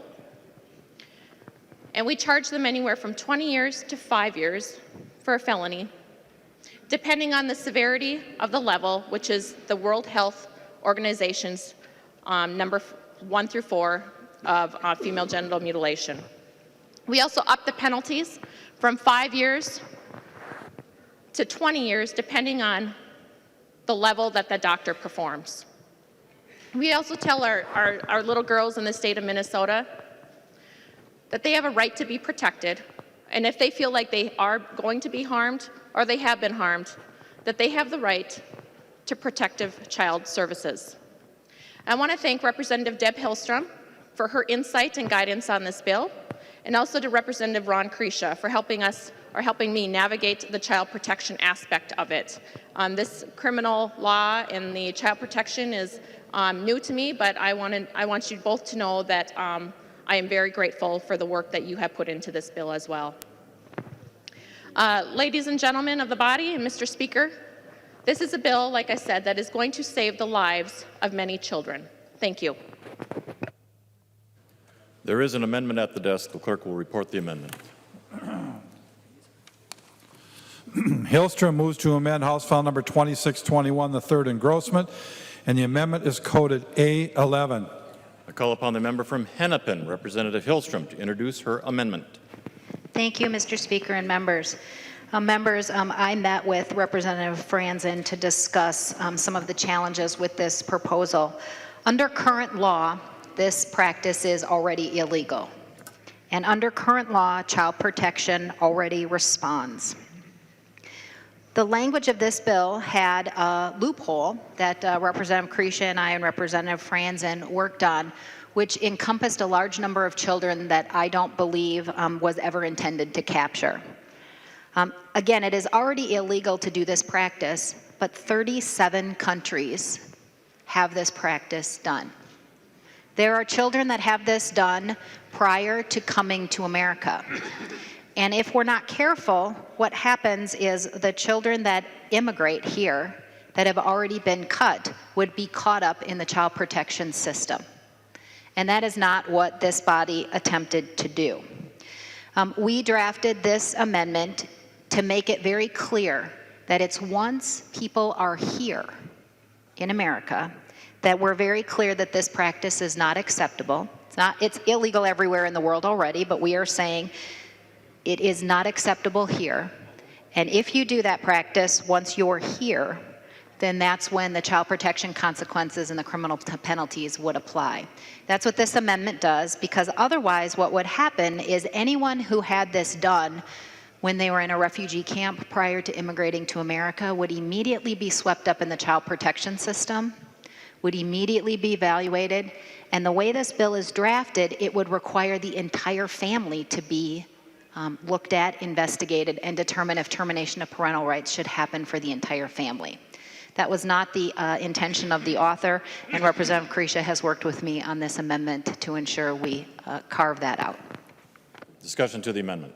and we charge them anywhere from 20 years to 5 years for a felony, depending on the severity of the level, which is the World Health Organization's number 1 through 4 of female genital mutilation. We also up the penalties from 5 years to 20 years, depending on the level that the doctor performs. We also tell our little girls in the state of Minnesota that they have a right to be protected, and if they feel like they are going to be harmed or they have been harmed, that they have the right to protective child services. I want to thank Representative Deb Hillstrom for her insight and guidance on this bill, and also to Representative Ron Kresha for helping me navigate the child protection aspect of it. This criminal law and the child protection is new to me, but I want you both to know that I am very grateful for the work that you have put into this bill as well. Ladies and gentlemen of the body, and Mr. Speaker, This is a bill, like I said, that is going to save the lives of many children. Thank you. There is an amendment at the desk. The clerk will report the amendment. Hillstrom moves to amend House File Number 2621, the third engrossment, and the amendment is coded A11. I call upon the member from Hennepin, Representative Hillstrom, to introduce her amendment. Thank you, Mr. Speaker and members. I met with Representative Franson to discuss some of the challenges with this proposal. Under current law, this practice is already illegal. And under current law, child protection already responds. The language of this bill had a loophole that Representative Creasha and I and Representative Franson worked on, which encompassed a large number of children that I don't believe was ever intended to capture. Again, it is already illegal to do this practice, but 37 countries have this practice done. There are children that have this done prior to coming to America. And if we're not careful, what happens is the children that immigrate here that have already been cut would be caught up in the child protection system. And that is not what this body attempted to do. We drafted this amendment to make it very clear that it's once people are here in America that we're very clear that this practice is not acceptable. It's illegal everywhere in the world already, but we are saying it is not acceptable here. And if you do that practice once you're here, then that's when the child protection consequences and the criminal penalties would apply. That's what this amendment does, because otherwise what would happen is anyone who had this done when they were in a refugee camp prior to immigrating to America would immediately be swept up in the child protection system, would immediately be evaluated, and the way this bill is drafted, it would require the entire family to be looked at, investigated, and determine if termination of parental rights should happen for the entire family. That was not the intention of the author, and Representative Creasha has worked with me on this amendment to ensure we carve that out. Discussion to the amendment.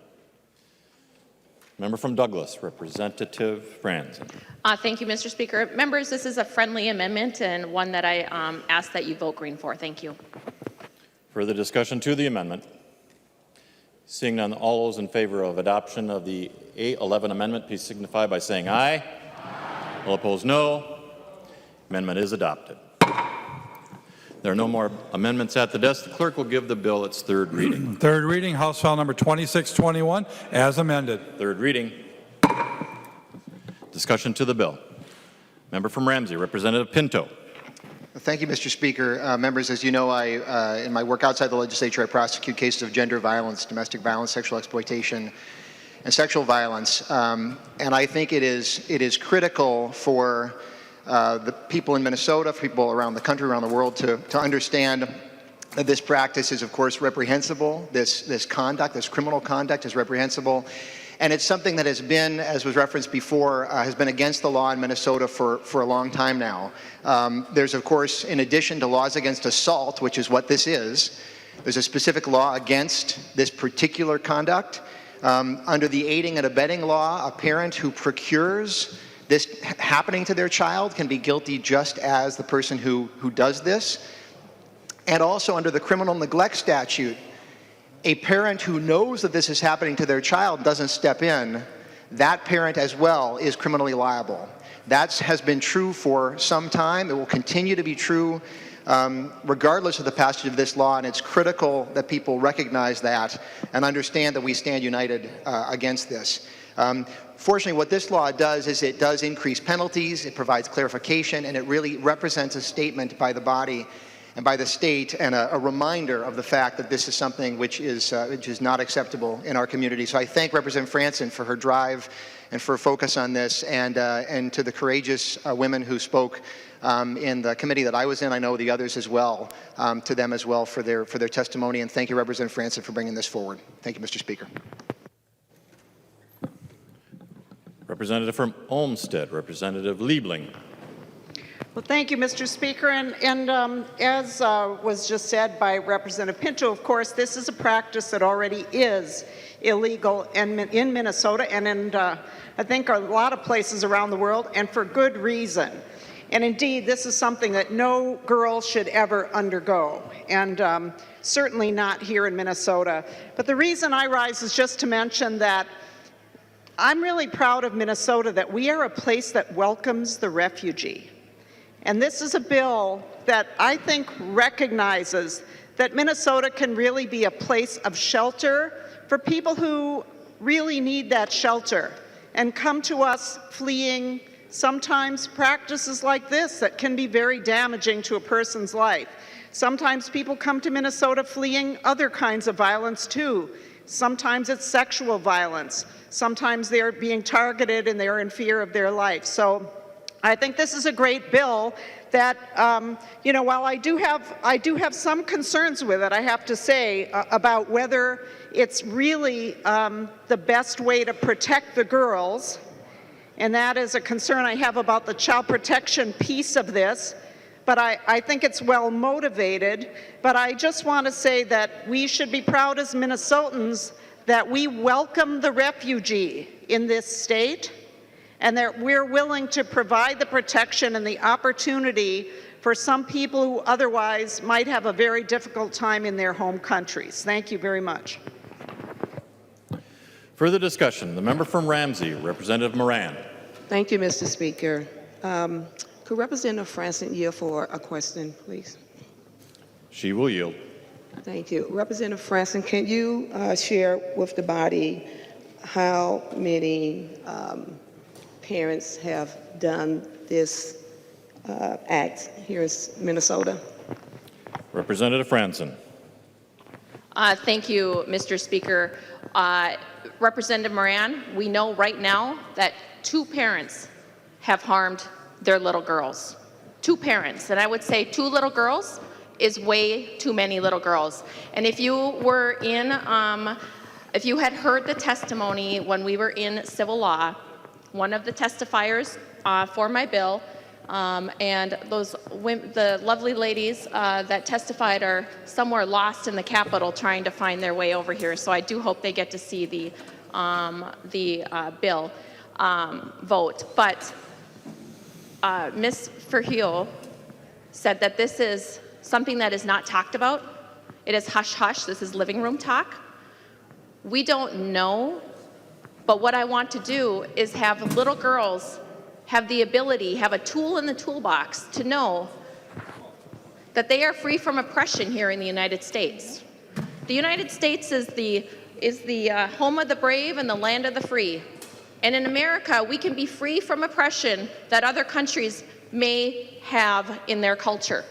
Member from Douglas, Representative Franson. Thank you, Mr. Speaker. Members, this is a friendly amendment and one that I ask that you vote green for. Thank you. Further discussion to the amendment. Seeing none, all those in favor of adoption of the A11 amendment, please signify by saying aye. Aye. All opposed, no. Amendment is adopted. There are no more amendments at the desk. The clerk will give the bill its third reading. Third reading, House File Number 2621, as amended. Third reading. Discussion to the bill. Member from Ramsey, Representative Pinto. Thank you, Mr. Speaker. Members, as you know, in my work outside the legislature, I prosecute cases of gender violence, domestic violence, sexual exploitation, and sexual violence. And I think it is critical for the people in Minnesota, for people around the country, around the world, to understand that this practice is, of course, reprehensible. This conduct, this criminal conduct is reprehensible. And it's something that has been, as was referenced before, has been against the law in Minnesota for a long time now. There's, of course, in addition to laws against assault, which is what this is, there's a specific law against this particular conduct. Under the aiding and abetting law, a parent who procures this happening to their child can be guilty just as the person who does this. And also under the criminal neglect statute, a parent who knows that this is happening to their child doesn't step in, that parent as well is criminally liable. That has been true for some time. It will continue to be true regardless of the passage of this law, and it's critical that people recognize that and understand that we stand united against this. Fortunately, what this law does is it does increase penalties, it provides clarification, and it really represents a statement by the body and by the state and a reminder of the fact that this is something which is not acceptable in our community. So I thank Representative Franson for her drive and for her focus on this, and to the courageous women who spoke in the committee that I was in. I know the others as well, to them as well for their testimony. And thank you, Representative Franson, for bringing this forward. Thank you, Mr. Speaker. Representative from Olmsted, Representative Liebling. Well, thank you, Mr. Speaker. As was just said by Representative Pinto, of course, this is a practice that already is illegal in Minnesota and in, I think, a lot of places around the world, and for good reason. And indeed, this is something that no girl should ever undergo, and certainly not here in Minnesota. But the reason I rise is just to mention that I'm really proud of Minnesota, that we are a place that welcomes the refugee. And this is a bill that I think recognizes that Minnesota can really be a place of shelter for people who really need that shelter and come to us fleeing sometimes practices like this that can be very damaging to a person's life. Sometimes people come to Minnesota fleeing other kinds of violence too. Sometimes it's sexual violence. Sometimes they're being targeted and they're in fear of their life. So I think this is a great bill that, you know, while I do have some concerns with it, I have to say, about whether it's really the best way to protect the girls, and that is a concern I have about the child protection piece of this, but I think it's well motivated. But I just want to say that we should be proud as Minnesotans that we welcome the refugee in this state, and that we're willing to provide the protection and the opportunity for some people who otherwise might have a very difficult time in their home countries. Thank you very much. Further discussion. The member from Ramsey, Representative Moran. Thank you, Mr. Speaker. Could Representative Franson yield for a question, please? She will yield. Thank you. Representative Franson, can you share with the body how many parents have done this act here in Minnesota? Representative Franson. Thank you, Mr. Speaker. Representative Moran, we know right now that 2 parents have harmed their little girls. 2 parents. And I would say 2 little girls is way too many little girls. And if you were in, if you had heard the testimony when we were in civil law, one of the testifiers for my bill, and the lovely ladies that testified are somewhere lost in the Capitol trying to find their way over here. So I do hope they get to see the bill vote. But Ms. Verheul said that this is something that is not talked about. It is hush-hush. This is living room talk. We don't know. But what I want to do is have little girls have the ability, have a tool in the toolbox to know that they are free from oppression here in the United States. The United States is the home of the brave and the land of the free. And in America, we can be free from oppression that other countries may have in their culture.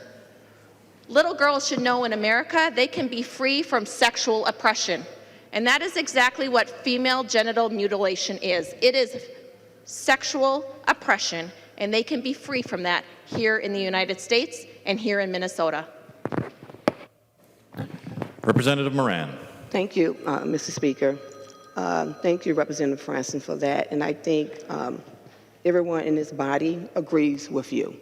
Little girls should know in America they can be free from sexual oppression. And that is exactly what female genital mutilation is. It is sexual oppression, and they can be free from that here in the United States and here in Minnesota. Representative Moran. Thank you, Mr. Speaker. Thank you, Representative Franson, for that. And I think everyone in this body agrees with you.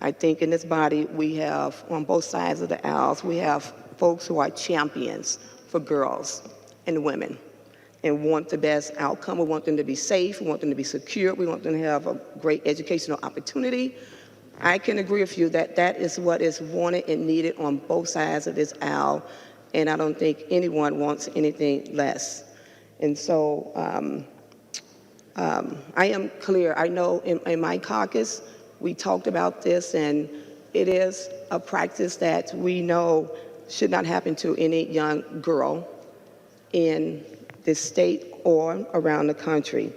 I think in this body we have, on both sides of the aisles, we have folks who are champions for girls and women and want the best outcome. We want them to be safe. We want them to be secure. We want them to have a great educational opportunity. I can agree with you that that is what is wanted and needed on both sides of this aisle, and I don't think anyone wants anything less. And so I am clear. I know in my caucus, we talked about this, and it is a practice that we know should not happen to any young girl in this state or around the country.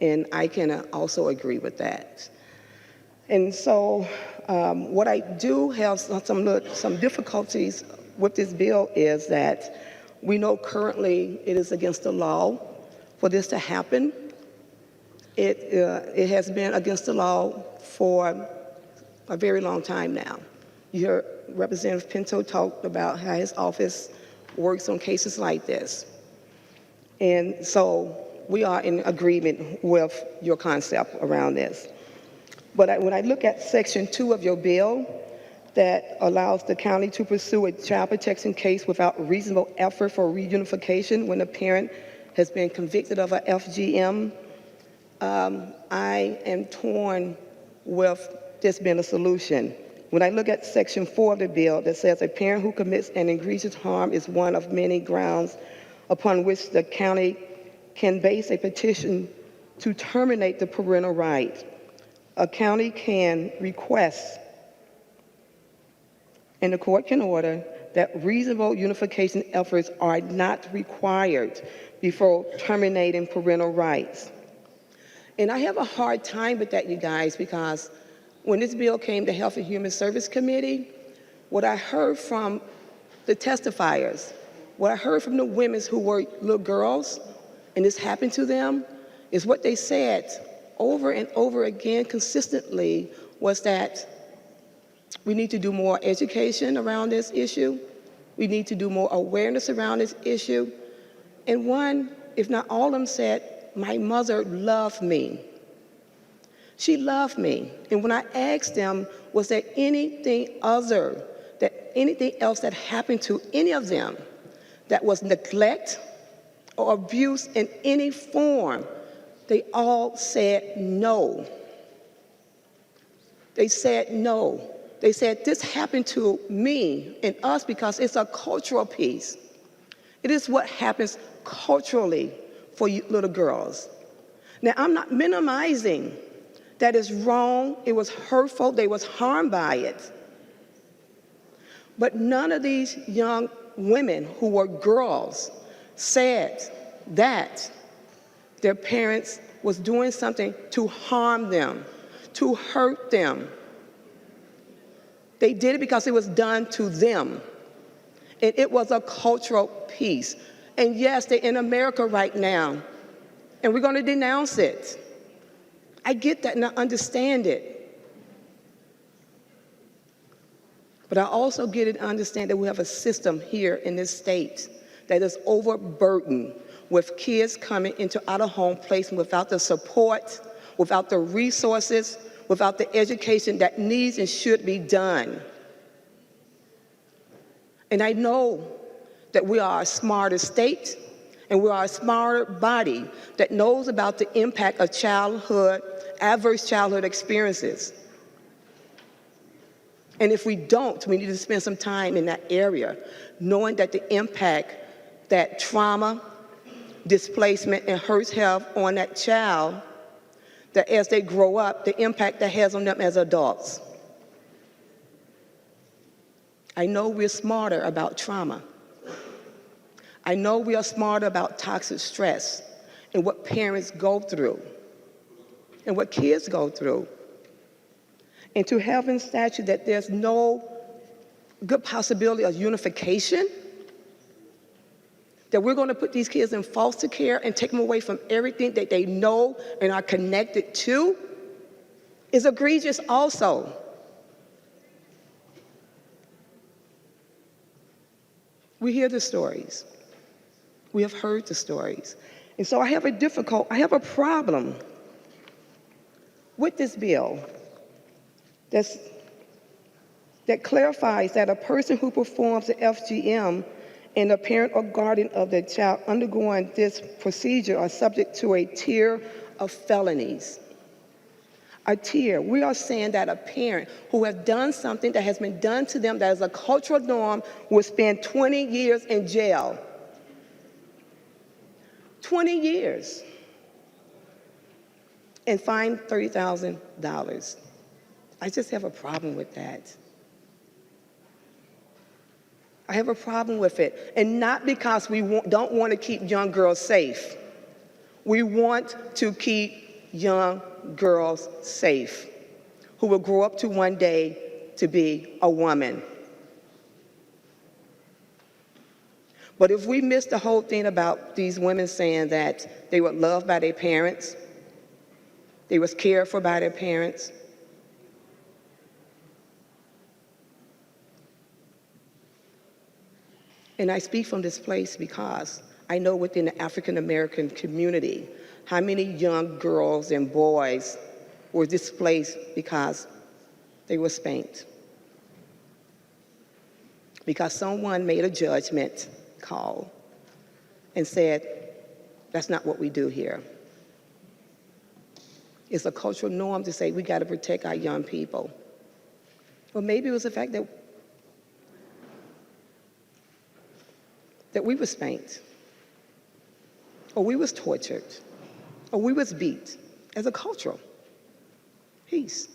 And I can also agree with that. And so what I do have some difficulties with this bill is that we know currently it is against the law for this to happen. It has been against the law for a very long time now. You heard Representative Pinto talk about how his office works on cases like this. And so we are in agreement with your concept around this. But when I look at Section 2 of your bill, that allows the county to pursue a child protection case without reasonable effort for reunification when a parent has been convicted of a FGM, I am torn with this being a solution. When I look at Section 4 of the bill that says a parent who commits an egregious harm is one of many grounds upon which the county can base a petition to terminate the parental right. A county can request, and the court can order, that reasonable unification efforts are not required before terminating parental rights. And I have a hard time with that, you guys, because when this bill came to Health and Human Service Committee, what I heard from the testifiers, what I heard from the women who were little girls, and this happened to them, is what they said over and over again consistently was that we need to do more education around this issue. We need to do more awareness around this issue. And one, if not all of them, said, my mother loved me. She loved me. And when I asked them, was there anything else that happened to any of them that was neglect or abuse in any form, they all said no. They said no. They said this happened to me and us because it's a cultural piece. It is what happens culturally for you little girls. Now, I'm not minimizing that is wrong, it was hurtful, they was harmed by it. But none of these young women who were girls said that their parents was doing something to harm them, to hurt them. They did it because it was done to them. And it was a cultural piece. And yes, they're in America right now, and we're going to denounce it. I get that and I understand it. But I also get it and understand that we have a system here in this state that is overburdened with kids coming into out-of-home placement without the support, without the resources, without the education that needs and should be done. And I know that we are a smarter state and we are a smarter body that knows about the impact of adverse childhood experiences. And if we don't, we need to spend some time in that area, knowing that the impact that trauma, displacement, and hurts have on that child, that as they grow up, the impact that has on them as adults. I know we're smarter about trauma. I know we are smarter about toxic stress and what parents go through and what kids go through. And to have in statute that there's no good possibility of unification, that we're going to put these kids in foster care and take them away from everything that they know and are connected to, is egregious also. We hear the stories. We have heard the stories. And so I have a problem with this bill that clarifies that a person who performs the FGM and the parent or guardian of the child undergoing this procedure are subject to a tier of felonies. A tier. We are saying that a parent who has done something that has been done to them that is a cultural norm will spend 20 years in jail. 20 years. And fined $30,000. I just have a problem with that. I have a problem with it. And not because we don't want to keep young girls safe. We want to keep young girls safe who will grow up to one day to be a woman. But if we miss the whole thing about these women saying that they were loved by their parents, they was cared for by their parents, and I speak from this place because I know within the African American community how many young girls and boys were displaced because they were spanked. Because someone made a judgment call and said, that's not what we do here. It's a cultural norm to say we got to protect our young people. Or maybe it was the fact that we were spanked, or we was tortured, or we was beat as a cultural piece.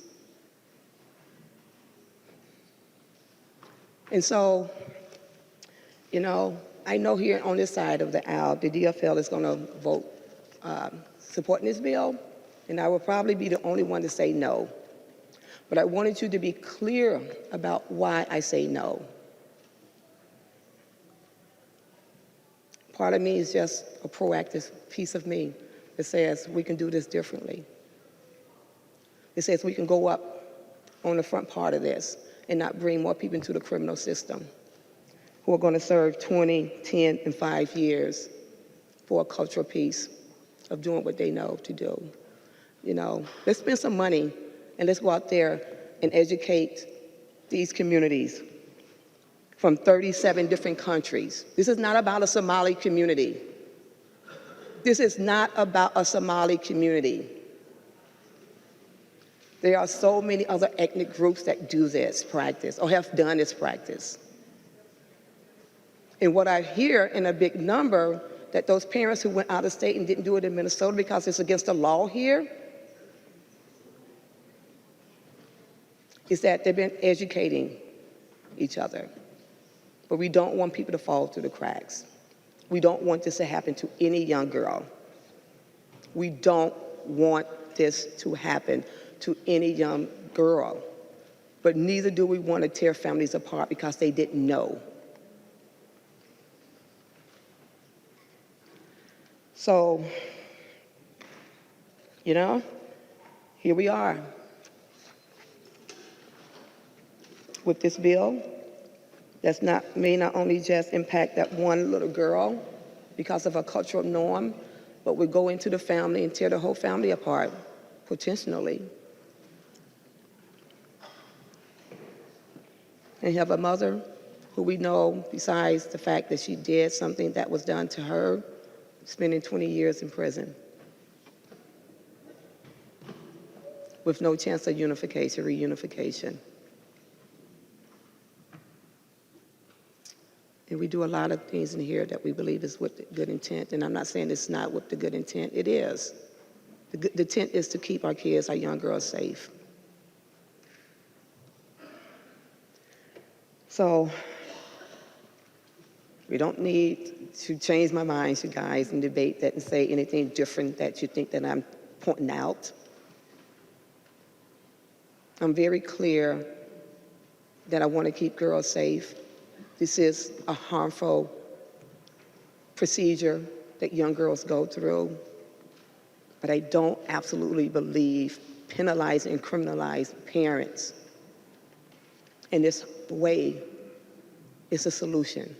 And so, you know, I know here on this side of the aisle, the DFL is going to vote supporting this bill, and I will probably be the only one to say no. But I wanted you to be clear about why I say no. Part of me is just a proactive piece of me that says we can do this differently. It says we can go up on the front part of this and not bring more people into the criminal system who are going to serve 20, 10, and 5 years for a cultural piece of doing what they know to do. You know, let's spend some money and let's go out there and educate these communities from 37 different countries. This is not about a Somali community. This is not about a Somali community. There are so many other ethnic groups that do this practice or have done this practice. And what I hear in a big number, that those parents who went out of state and didn't do it in Minnesota because it's against the law here, is that they've been educating each other. But we don't want people to fall through the cracks. We don't want this to happen to any young girl. We don't want this to happen to any young girl. But neither do we want to tear families apart because they didn't know. So, you know, here we are with this bill that's may not only just impact that one little girl because of a cultural norm, but would go into the family and tear the whole family apart, potentially. And have a mother who we know, besides the fact that she did something that was done to her, spending 20 years in prison with no chance of unification, reunification. And we do a lot of things in here that we believe is with the good intent, and I'm not saying it's not with the good intent, it is. The intent is to keep our kids, our young girls safe. So, we don't need to change my mind, you guys, and debate that and say anything different that you think that I'm pointing out. I'm very clear that I want to keep girls safe. This is a harmful procedure that young girls go through, but I don't absolutely believe penalizing and criminalizing parents in this way is a solution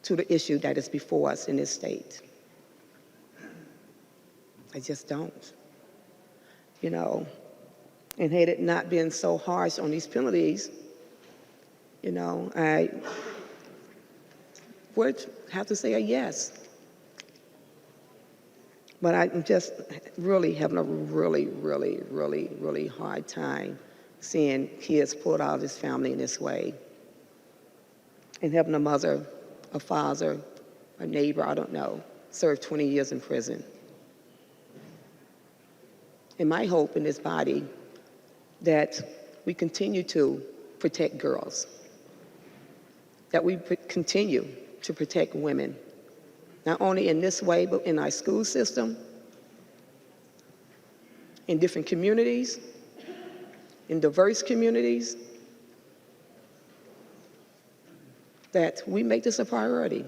to the issue that is before us in this state. I just don't. You know, and had it not been so harsh on these penalties, you know, I would have to say a yes. But I'm just really having a really hard time seeing kids pulled out of this family in this way. And having a mother, a father, a neighbor, I don't know, serve 20 years in prison. And my hope in this body that we continue to protect girls, that we continue to protect women, not only in this way, but in our school system, in different communities, in diverse communities, that we make this a priority.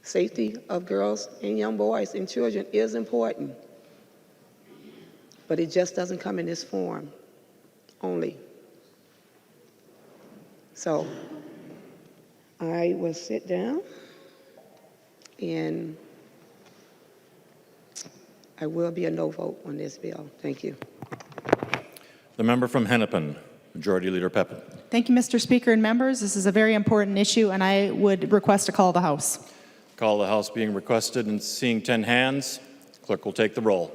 Safety of girls and young boys and children is important, but it just doesn't come in this form only. So I will sit down and I will be a no vote on this bill. Thank you. The member from Hennepin, Majority Leader Pepin. Thank you, Mr. Speaker and members. This is a very important issue, and I would request a call of the House. Call of the House being requested, and seeing 10 hands, clerk will take the roll.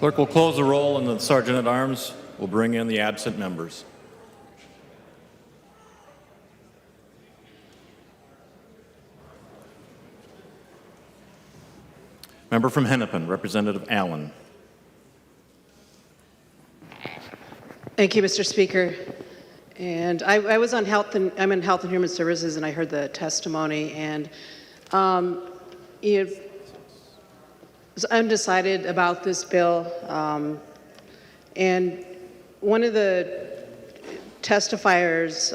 Clerk will close the roll, and the Sergeant at Arms will bring in the absent members. Member from Hennepin, Representative Allen. Thank you, Mr. Speaker. And I was on I'm in Health and Human Services, and I heard the testimony, and was undecided about this bill. And one of the testifiers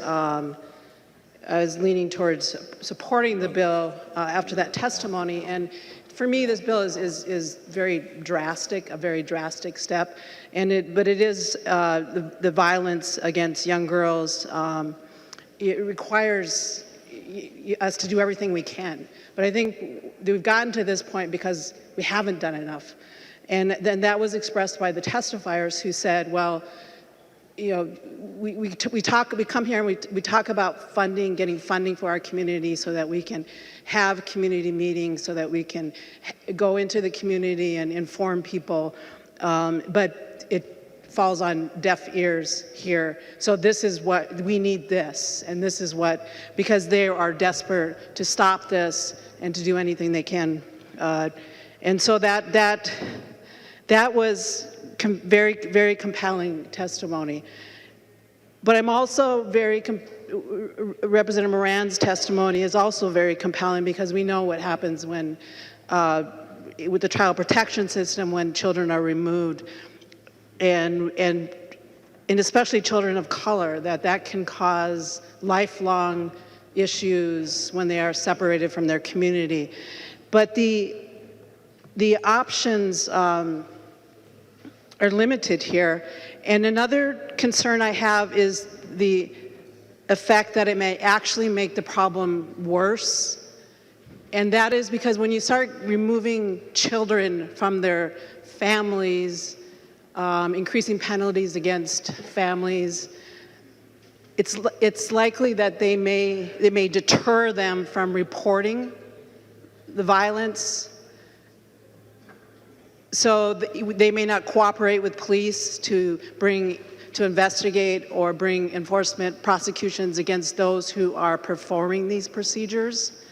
is leaning towards supporting the bill after that testimony. And for me, this bill is very drastic, a very drastic step. But it is the violence against young girls. It requires us to do everything we can. But I think we've gotten to this point because we haven't done enough. And then that was expressed by the testifiers who said, well, you know, we come here and we talk about funding, getting funding for our community so that we can have community meetings, so that we can go into the community and inform people. But it falls on deaf ears here. So this is what, we need this, and this is what, because they are desperate to stop this and to do anything they can. And so that was very, very compelling testimony. But I'm also Representative Moran's testimony is also very compelling because we know what happens when, with the child protection system, when children are removed, and especially children of color, that can cause lifelong issues when they are separated from their community. But the options are limited here. And another concern I have is the effect that it may actually make the problem worse. And that is because when you start removing children from their families, increasing penalties against families, it's likely that they may deter them from reporting the violence. So they may not cooperate with police to investigate or bring enforcement prosecutions against those who are performing these procedures.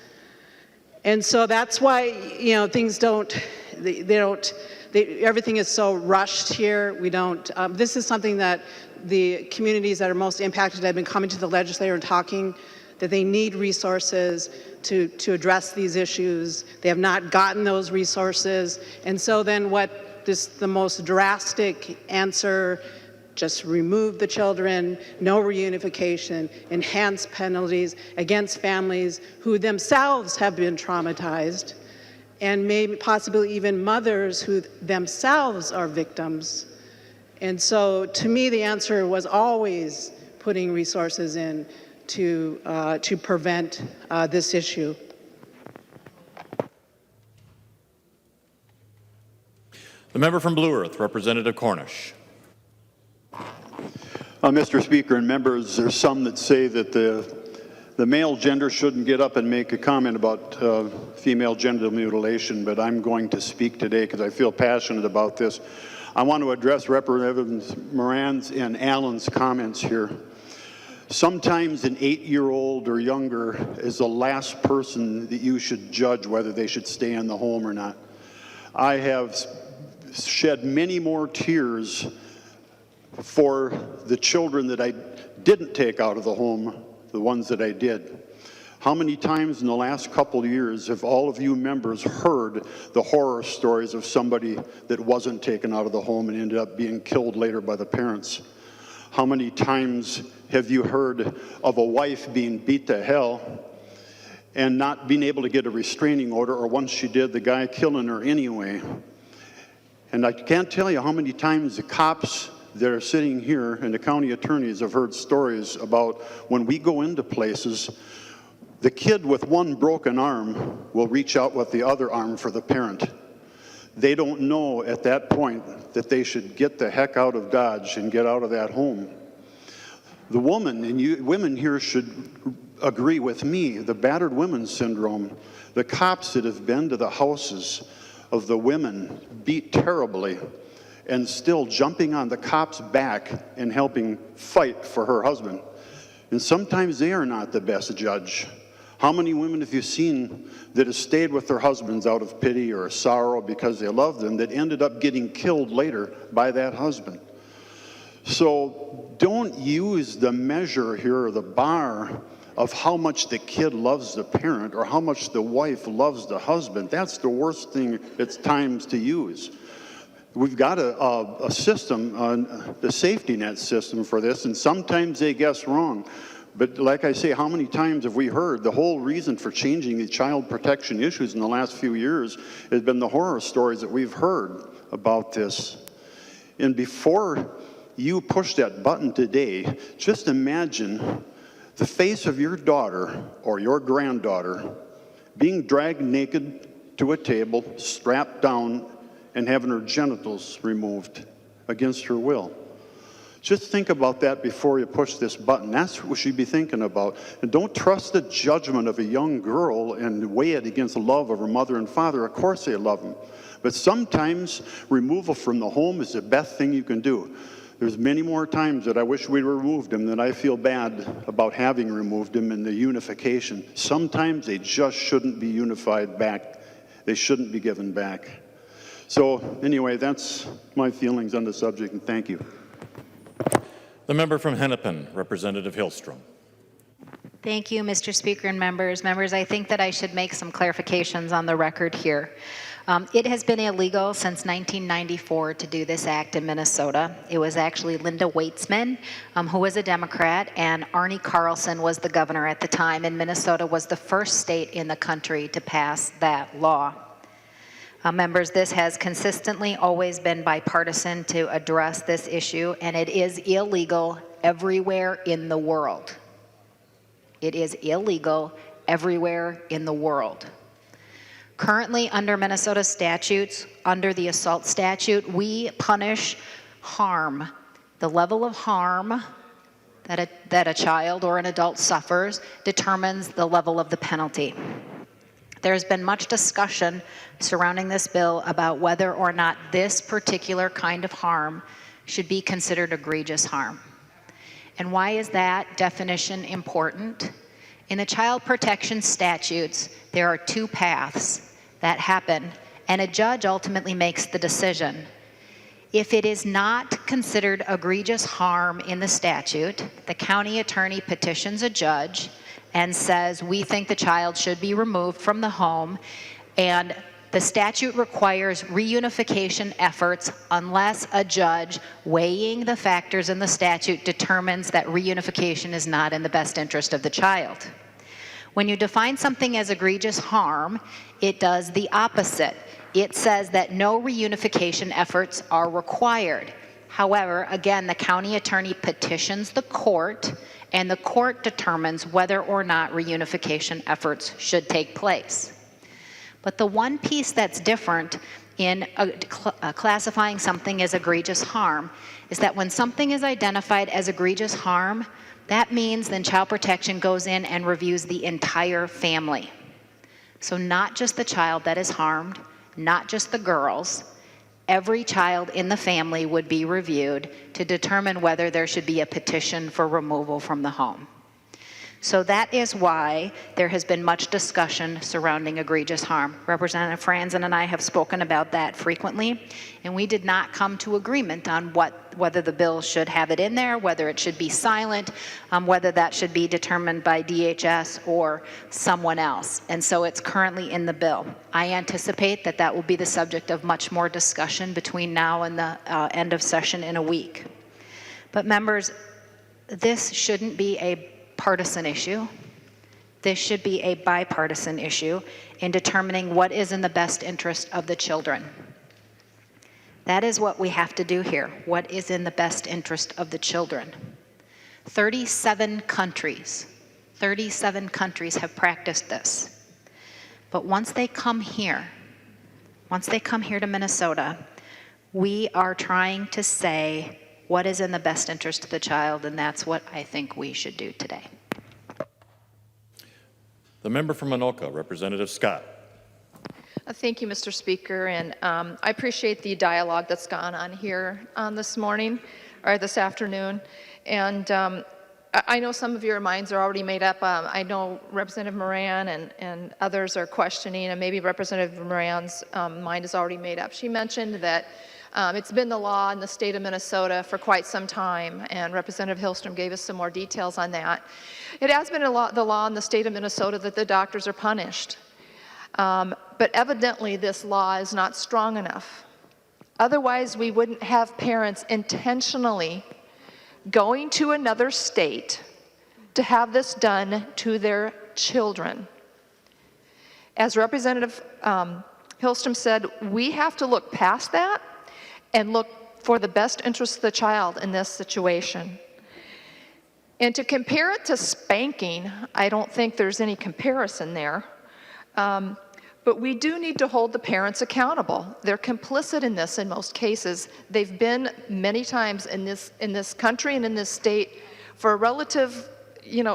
And so that's why, things everything is so rushed here. We don't, this is something that the communities that are most impacted have been coming to the legislature and talking that they need resources to address these issues. They have not gotten those resources. And so then the most drastic answer, just remove the children, no reunification, enhance penalties against families who themselves have been traumatized, and maybe possibly even mothers who themselves are victims. And so to me, the answer was always putting resources in to prevent this issue. The member from Blue Earth, Representative Cornish. Mr. Speaker and members, there's some that say that the male gender shouldn't get up and make a comment about female genital mutilation, but I'm going to speak today because I feel passionate about this. I want to address Representatives Moran's and Allen's comments here. Sometimes an 8-year-old or younger is the last person that you should judge whether they should stay in the home or not. I have shed many more tears for the children that I didn't take out of the home, the ones that I did. How many times in the last couple of years have all of you members heard the horror stories of somebody that wasn't taken out of the home and ended up being killed later by the parents? How many times have you heard of a wife being beat to hell and not being able to get a restraining order, or once she did, the guy killing her anyway? And I can't tell you how many times the cops that are sitting here and the county attorneys have heard stories about when we go into places, the kid with one broken arm will reach out with the other arm for the parent. They don't know at that point that they should get the heck out of Dodge and get out of that home. The woman, and you women here should agree with me, the battered women syndrome, the cops that have been to the houses of the women beat terribly and still jumping on the cop's back and helping fight for her husband. And sometimes they are not the best judge. How many women have you seen that have stayed with their husbands out of pity or sorrow because they love them that ended up getting killed later by that husband? So don't use the measure here or the bar of how much the kid loves the parent or how much the wife loves the husband. That's the worst thing it's times to use. We've got a system, the safety net system for this, and sometimes they guess wrong. But like I say, how many times have we heard the whole reason for changing the child protection issues in the last few years has been the horror stories that we've heard about this. And before you push that button today, just imagine the face of your daughter or your granddaughter being dragged naked to a table, strapped down, and having her genitals removed against her will. Just think about that before you push this button. That's what we should be thinking about. And don't trust the judgment of a young girl and weigh it against the love of her mother and father. Of course they love them. But sometimes removal from the home is the best thing you can do. There's many more times that I wish we'd removed them than I feel bad about having removed them in the unification. Sometimes they just shouldn't be unified back. They shouldn't be given back. So anyway, that's my feelings on the subject, and thank you. The member from Hennepin, Representative Hillstrom. Thank you, Mr. Speaker and members. Members, I think that I should make some clarifications on the record here. It has been illegal since 1994 to do this act in Minnesota. It was actually Linda Weitzman, who was a Democrat, and Arnie Carlson was the governor at the time, and Minnesota was the first state in the country to pass that law. Members, this has consistently always been bipartisan to address this issue, and it is illegal everywhere in the world. It is illegal everywhere in the world. Currently, under Minnesota statutes, under the assault statute, we punish harm. The level of harm that a child or an adult suffers determines the level of the penalty. There's been much discussion surrounding this bill about whether or not this particular kind of harm should be considered egregious harm. And why is that definition important? In the child protection statutes, there are two paths that happen, and a judge ultimately makes the decision. If it is not considered egregious harm in the statute, the county attorney petitions a judge and says, we think the child should be removed from the home, and the statute requires reunification efforts unless a judge weighing the factors in the statute determines that reunification is not in the best interest of the child. When you define something as egregious harm, it does the opposite. It says that no reunification efforts are required. However, again, the county attorney petitions the court, and the court determines whether or not reunification efforts should take place. But the one piece that's different in classifying something as egregious harm is that when something is identified as egregious harm, that means then child protection goes in and reviews the entire family. So not just the child that is harmed, not just the girls, every child in the family would be reviewed to determine whether there should be a petition for removal from the home. So that is why there has been much discussion surrounding egregious harm. Representative Franson and I have spoken about that frequently, and we did not come to agreement on whether the bill should have it in there, whether it should be silent, whether that should be determined by DHS or someone else. And so it's currently in the bill. I anticipate that that will be the subject of much more discussion between now and the end of session in a week. But members, this shouldn't be a partisan issue. This should be a bipartisan issue in determining what is in the best interest of the children. That is what we have to do here. What is in the best interest of the children? 37 countries have practiced this. But once they come here to Minnesota, we are trying to say what is in the best interest of the child, and that's what I think we should do today. The member from Anoka, Representative Scott. Thank you, Mr. Speaker, and I appreciate the dialogue that's gone on here this morning, or this afternoon, and I know some of your minds are already made up. I know Representative Moran and others are questioning, and maybe Representative Moran's mind is already made up. She mentioned that it's been the law in the state of Minnesota for quite some time, and Representative Hillstrom gave us some more details on that. It has been the law in the state of Minnesota that the doctors are punished. But evidently this law is not strong enough. Otherwise, we wouldn't have parents intentionally going to another state to have this done to their children. As Representative Hillstrom said, we have to look past that and look for the best interest of the child in this situation. And to compare it to spanking, I don't think there's any comparison there. But we do need to hold the parents accountable. They're complicit in this in most cases. They've been many times in this country and in this state for a relative,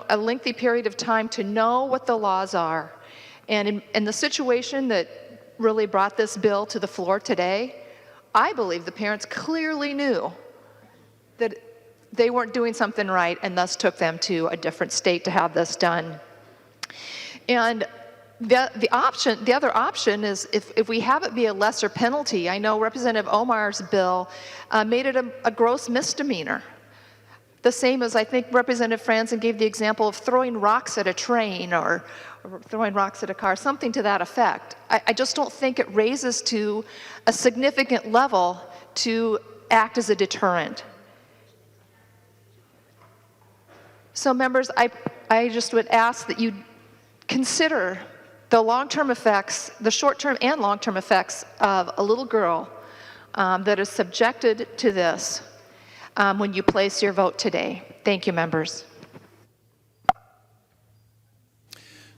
a lengthy period of time to know what the laws are. And in the situation that really brought this bill to the floor today, I believe the parents clearly knew that they weren't doing something right and thus took them to a different state to have this done. And the other option is if we have it be a lesser penalty. I know Representative Omar's bill made it a gross misdemeanor. The same as I think Representative Franson gave the example of throwing rocks at a train or throwing rocks at a car, something to that effect. I just don't think it raises to a significant level to act as a deterrent. So members, I just would ask that you consider the long-term effects, the short-term and long-term effects of a little girl that is subjected to this when you place your vote today. Thank you, members.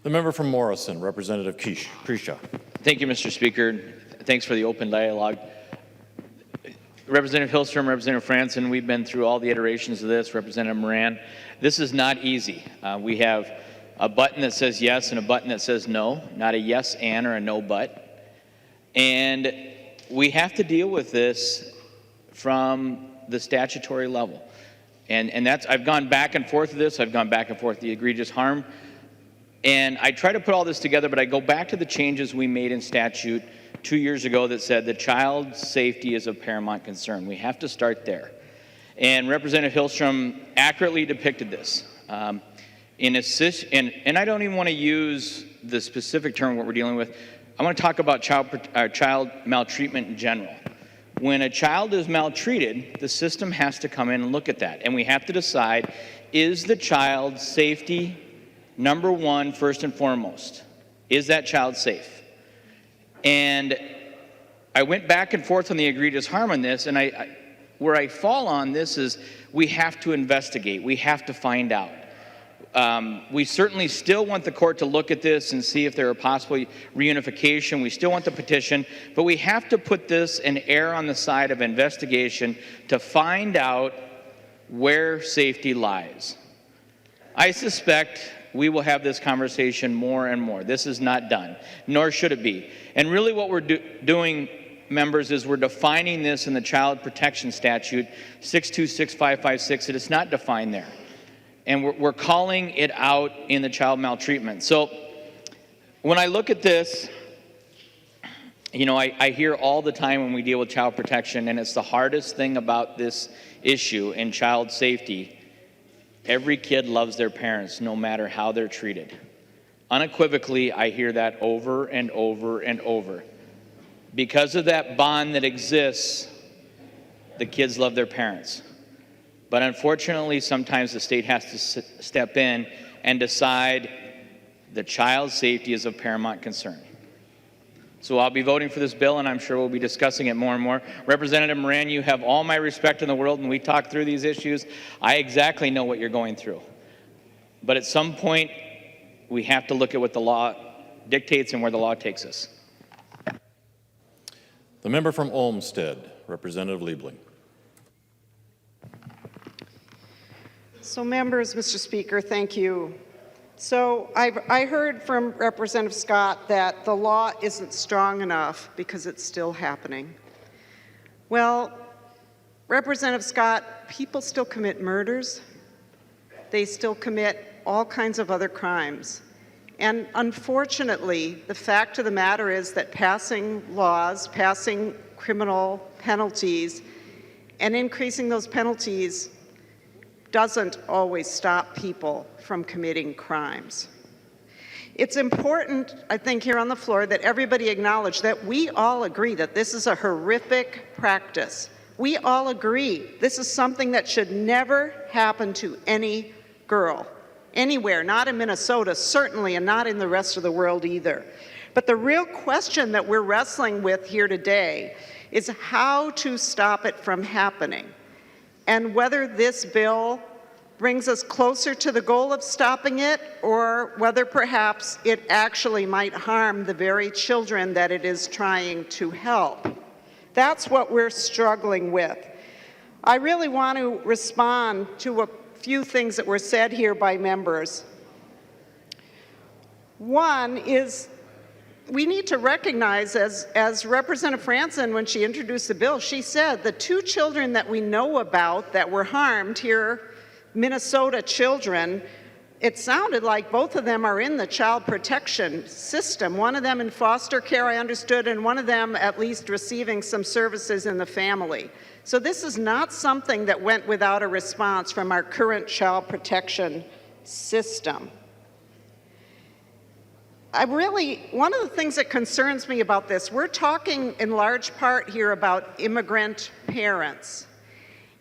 The member from Morrison, Representative Krisha. Thank you, Mr. Speaker. Thanks for the open dialogue. Representative Hillstrom, Representative Franson, we've been through all the iterations of this. Representative Moran, this is not easy. We have a button that says yes and a button that says no, not a yes and or a no but. And we have to deal with this from the statutory level. And that's, I've gone back and forth with this. I've gone back and forth the egregious harm. And I try to put all this together, but I go back to the changes we made in statute 2 years ago that said the child's safety is of paramount concern. We have to start there. And Representative Hillstrom accurately depicted this. And I don't even want to use the specific term what we're dealing with. I want to talk about child maltreatment in general. When a child is maltreated, the system has to come in and look at that. And we have to decide, is the child's safety number one, first and foremost? Is that child safe? And I went back and forth on the egregious harm on this, and where I fall on this is we have to investigate. We have to find out. We certainly still want the court to look at this and see if there are possible reunification. We still want the petition, but we have to put this and err on the side of investigation to find out where safety lies. I suspect we will have this conversation more and more. This is not done, nor should it be. And really what we're doing, members, is we're defining this in the Child Protection Statute 626556, and it's not defined there. And we're calling it out in the child maltreatment. So when I look at this, you know, I hear all the time when we deal with child protection, and it's the hardest thing about this issue in child safety. Every kid loves their parents, no matter how they're treated. Unequivocally, I hear that over and over and over. Because of that bond that exists, the kids love their parents. But unfortunately, sometimes the state has to step in and decide the child's safety is of paramount concern. So I'll be voting for this bill, and I'm sure we'll be discussing it more and more. Representative Moran, you have all my respect in the world, and we talk through these issues. I exactly know what you're going through. But at some point, we have to look at what the law dictates and where the law takes us. The member from Olmsted, Representative Liebling. So members, Mr. Speaker, thank you. So I heard from Representative Scott that the law isn't strong enough because it's still happening. Well, Representative Scott, people still commit murders. They still commit all kinds of other crimes. And unfortunately, the fact of the matter is that passing laws, passing criminal penalties, and increasing those penalties doesn't always stop people from committing crimes. It's important, I think, here on the floor that everybody acknowledge that we all agree that this is a horrific practice. We all agree this is something that should never happen to any girl, anywhere, not in Minnesota, certainly, and not in the rest of the world either. But the real question that we're wrestling with here today is how to stop it from happening, and whether this bill brings us closer to the goal of stopping it, or whether perhaps it actually might harm the very children that it is trying to help. That's what we're struggling with. I really want to respond to a few things that were said here by members. One is we need to recognize, as Representative Franson, when she introduced the bill, she said the 2 children that we know about that were harmed here, Minnesota children, it sounded like both of them are in the child protection system. One of them in foster care, I understood, and one of them at least receiving some services in the family. So this is not something that went without a response from our current child protection system. One of the things that concerns me about this, we're talking in large part here about immigrant parents.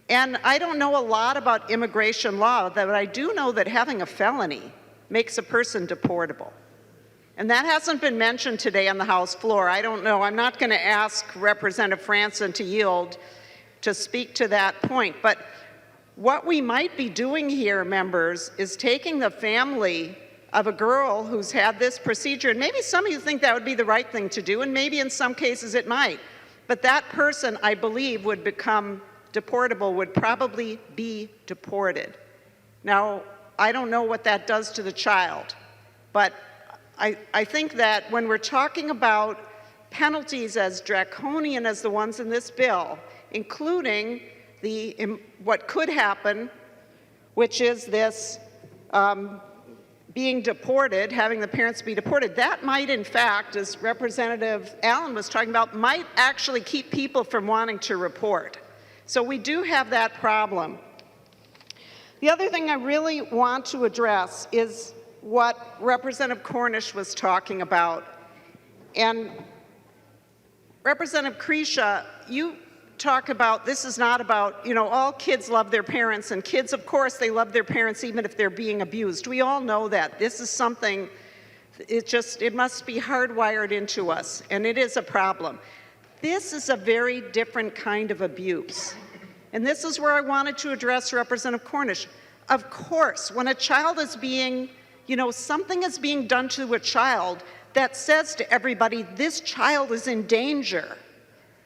And I don't know a lot about immigration law, but I do know that having a felony makes a person deportable. And that hasn't been mentioned today on the House floor. I don't know. I'm not going to ask Representative Franson to yield to speak to that point. But what we might be doing here, members, is taking the family of a girl who's had this procedure, and maybe some of you think that would be the right thing to do, and maybe in some cases it might. But that person, I believe, would become deportable, would probably be deported. Now, I don't know what that does to the child, but I think that when we're talking about penalties as draconian as the ones in this bill, including what could happen, which is this being deported, having the parents be deported, that might in fact, as Representative Allen was talking about, might actually keep people from wanting to report. So we do have that problem. The other thing I really want to address is what Representative Cornish was talking about. And Representative Crecia, you talk about, this is not about, all kids love their parents, and kids, of course, they love their parents even if they're being abused. We all know that. This is something, it must be hardwired into us, and it is a problem. This is a very different kind of abuse. And this is where I wanted to address Representative Cornish. Of course, when a child is being, something is being done to a child that says to everybody, this child is in danger.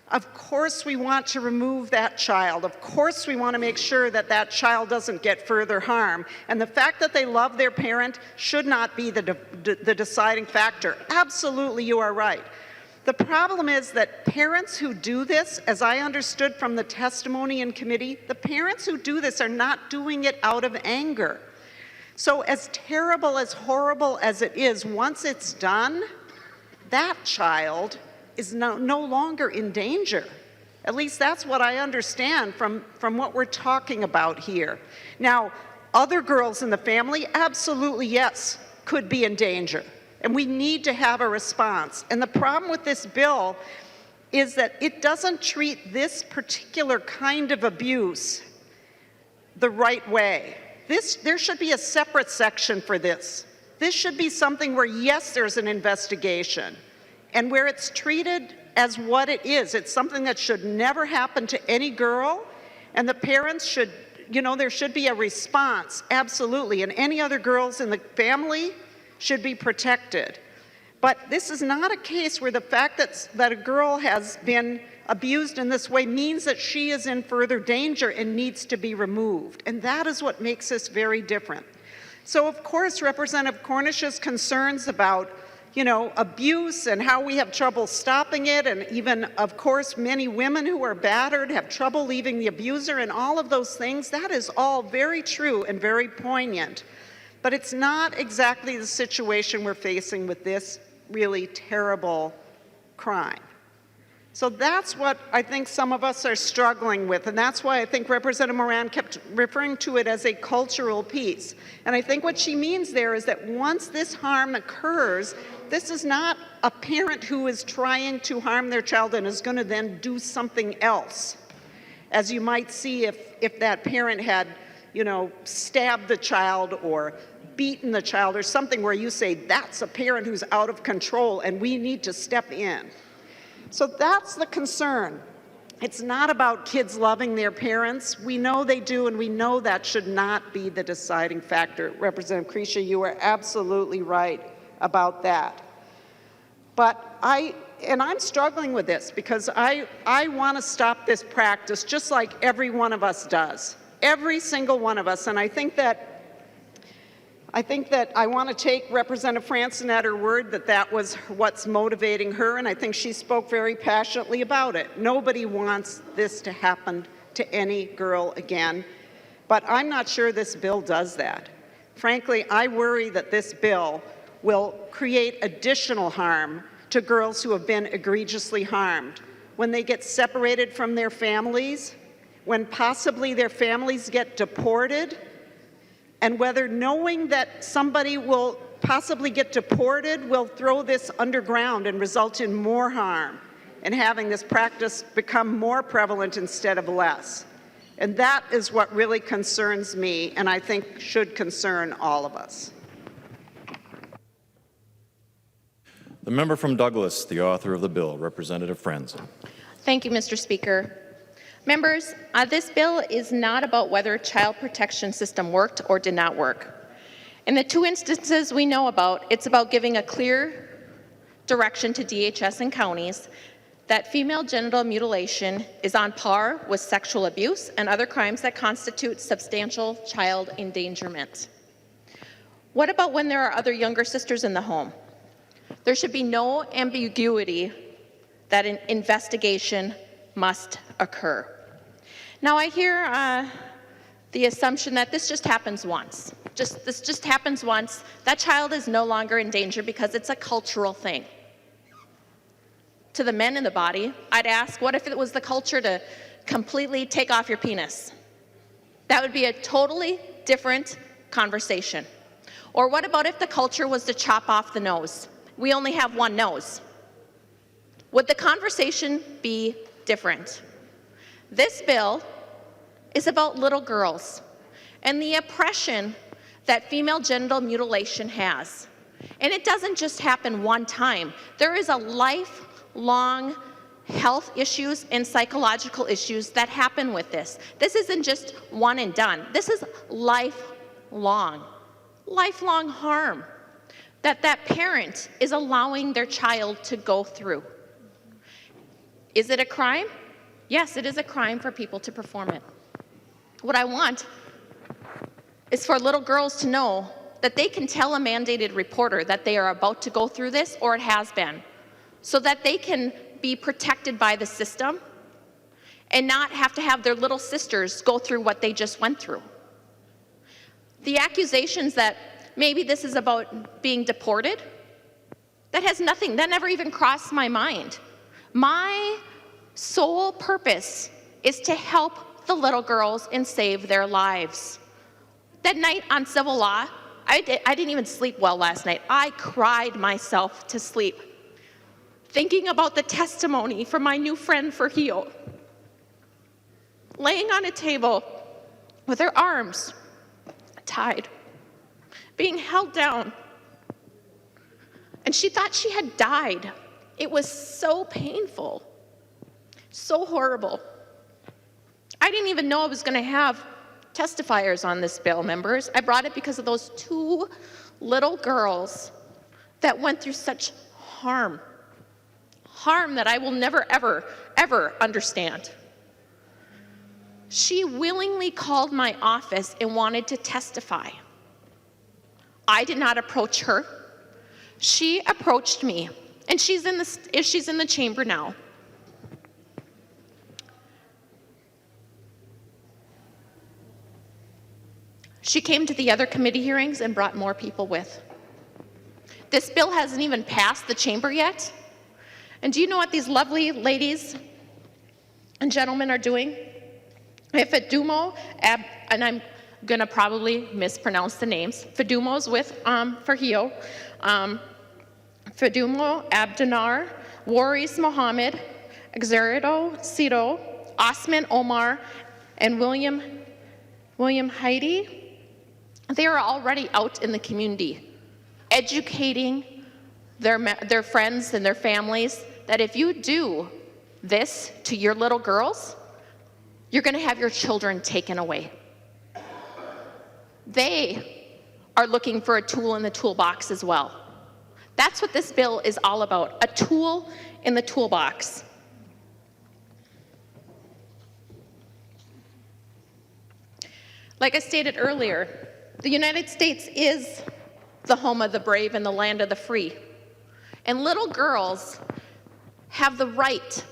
Of course we want to remove that child. Of course we want to make sure that that child doesn't get further harm. And the fact that they love their parent should not be the deciding factor. Absolutely, you are right. The problem is that parents who do this, as I understood from the testimony in committee, the parents who do this are not doing it out of anger. So as terrible, as horrible as it is, once it's done, that child is no longer in danger. At least that's what I understand from what we're talking about here. Now, other girls in the family, absolutely yes, could be in danger. And we need to have a response. And the problem with this bill is that it doesn't treat this particular kind of abuse the right way. There should be a separate section for this. This should be something where, yes, there's an investigation, and where it's treated as what it is. It's something that should never happen to any girl, and the parents should, there should be a response, absolutely, and any other girls in the family should be protected. But this is not a case where the fact that a girl has been abused in this way means that she is in further danger and needs to be removed. And that is what makes this very different. So of course, Representative Cornish's concerns about abuse and how we have trouble stopping it, and even, of course, many women who are battered have trouble leaving the abuser, and all of those things, that is all very true and very poignant. But it's not exactly the situation we're facing with this really terrible crime. So that's what I think some of us are struggling with, and that's why I think Representative Moran kept referring to it as a cultural piece. And I think what she means there is that once this harm occurs, this is not a parent who is trying to harm their child and is going to then do something else, as you might see if that parent had, stabbed the child or beaten the child or something where you say, that's a parent who's out of control and we need to step in. So that's the concern. It's not about kids loving their parents. We know they do, and we know that should not be the deciding factor. Representative Crecia, you are absolutely right about that. But I'm struggling with this because I want to stop this practice just like every one of us does. Every single one of us. And I think that I want to take Representative Franson at her word that was what's motivating her, and I think she spoke very passionately about it. Nobody wants this to happen to any girl again, but I'm not sure this bill does that. Frankly, I worry that this bill will create additional harm to girls who have been egregiously harmed. When they get separated from their families, when possibly their families get deported, and whether knowing that somebody will possibly get deported will throw this underground and result in more harm and having this practice become more prevalent instead of less. And that is what really concerns me, and I think should concern all of us. The member from Douglas, the author of the bill, Representative Franson. Thank you, Mr. Speaker. Members, this bill is not about whether child protection system worked or did not work. In the two instances we know about, it's about giving a clear direction to DHS and counties that female genital mutilation is on par with sexual abuse and other crimes that constitute substantial child endangerment. What about when there are other younger sisters in the home? There should be no ambiguity that an investigation must occur. Now I hear the assumption that this just happens once. This just happens once. That child is no longer in danger because it's a cultural thing. To the men in the body, I'd ask, what if it was the culture to completely take off your penis? That would be a totally different conversation. Or what about if the culture was to chop off the nose? We only have one nose. Would the conversation be different? This bill is about little girls and the oppression that female genital mutilation has. And it doesn't just happen one time. There is a lifelong health issues and psychological issues that happen with this. This isn't just one and done. This is lifelong harm that parent is allowing their child to go through. Is it a crime? Yes, it is a crime for people to perform it. What I want is for little girls to know that they can tell a mandated reporter that they are about to go through this, or it has been, so that they can be protected by the system and not have to have their little sisters go through what they just went through. The accusations that maybe this is about being deported, that has nothing, that never even crossed my mind. My sole purpose is to help the little girls and save their lives. That night on civil law, I didn't even sleep well last night. I cried myself to sleep, thinking about the testimony from my new friend Fahio, laying on a table with her arms tied, being held down, and she thought she had died. It was so painful, so horrible. I didn't even know I was going to have testifiers on this bill, members. I brought it because of those two little girls that went through such harm that I will never, ever understand. She willingly called my office and wanted to testify. I did not approach her. She approached me, and she's in the chamber now. She came to the other committee hearings and brought more people with. This bill hasn't even passed the chamber yet. And do you know what these lovely ladies and gentlemen are doing? Fedummo, and I'm going to probably mispronounce the names. Fedummo's with Fahio. Fedummo Abdinar, Waris Mohammed, Exerito Cito, Osman Omar, and William Heidi. They are already out in the community, educating their friends and their families that if you do this to your little girls, you're going to have your children taken away. They are looking for a tool in the toolbox as well. That's what this bill is all about, a tool in the toolbox. Like I stated earlier, the United States is the home of the brave and the land of the free. And little girls have the right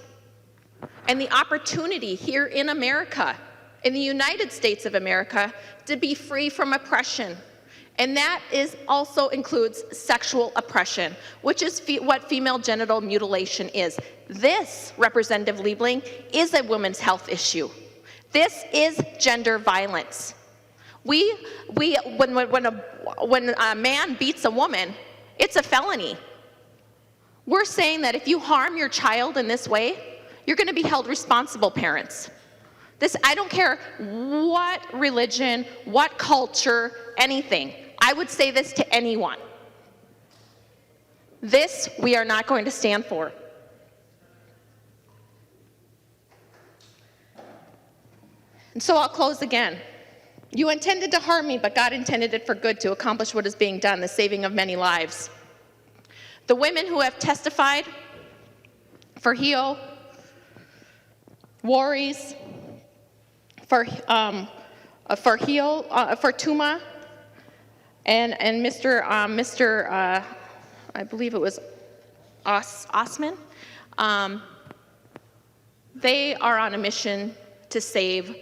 and the opportunity here in America, in the United States of America, to be free from oppression. And that also includes sexual oppression, which is what female genital mutilation is. This, Representative Liebling, is a women's health issue. This is gender violence. When a man beats a woman, it's a felony. We're saying that if you harm your child in this way, you're going to be held responsible, parents. I don't care what religion, what culture, anything. I would say this to anyone. This we are not going to stand for. And so I'll close again. You intended to harm me, but God intended it for good to accomplish what is being done, the saving of many lives. The women who have testified for Hio, Warries, for Tuma, and Mr. I believe it was Osman. They are on a mission to save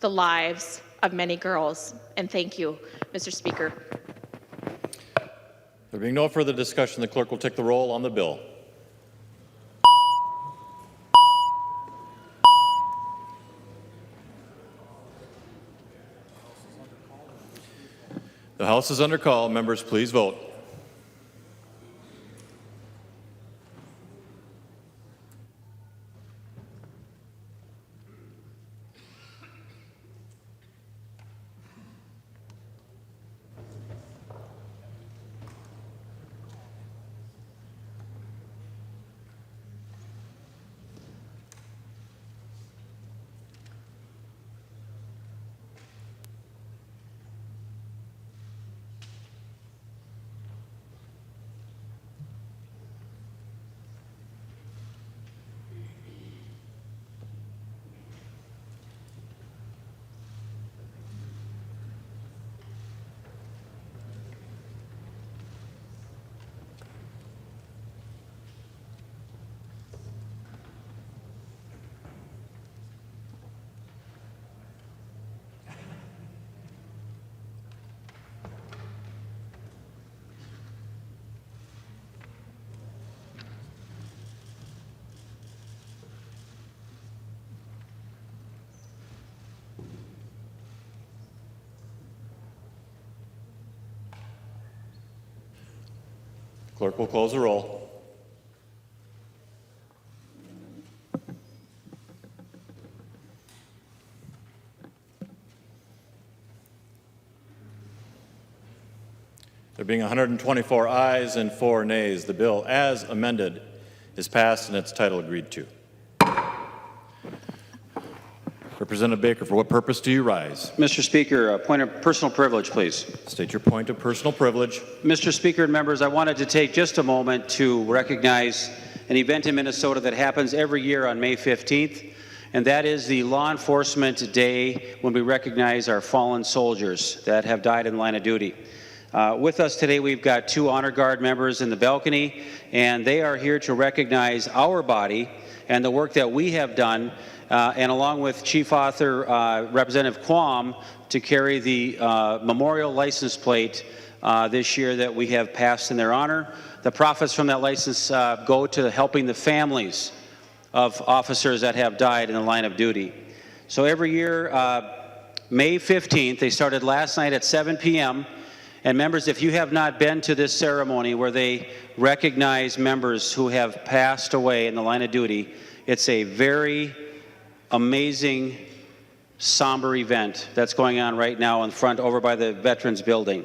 the lives of many girls. And thank you, Mr. Speaker. There being no further discussion, the clerk will take the roll on the bill. The House is under call. Members, please vote. Clerk will close the roll. There being 124 ayes and 4 nays, the bill as amended is passed and its title agreed to. Representative Baker, for what purpose do you rise? Mr. Speaker, a point of personal privilege, please. State your point of personal privilege. Mr. Speaker and members, I wanted to take just a moment to recognize an event in Minnesota that happens every year on May 15th, and that is the Law Enforcement Day when we recognize our fallen soldiers that have died in the line of duty. With us today, we've got 2 Honor Guard members in the balcony, and they are here to recognize our body and the work that we have done, and along with Chief Author Representative Quam, to carry the memorial license plate this year that we have passed in their honor. The profits from that license go to helping the families of officers that have died in the line of duty. So every year, May 15th, they started last night at 7 p.m., and members, if you have not been to this ceremony where they recognize members who have passed away in the line of duty, it's a very amazing, somber event that's going on right now in front over by the Veterans Building.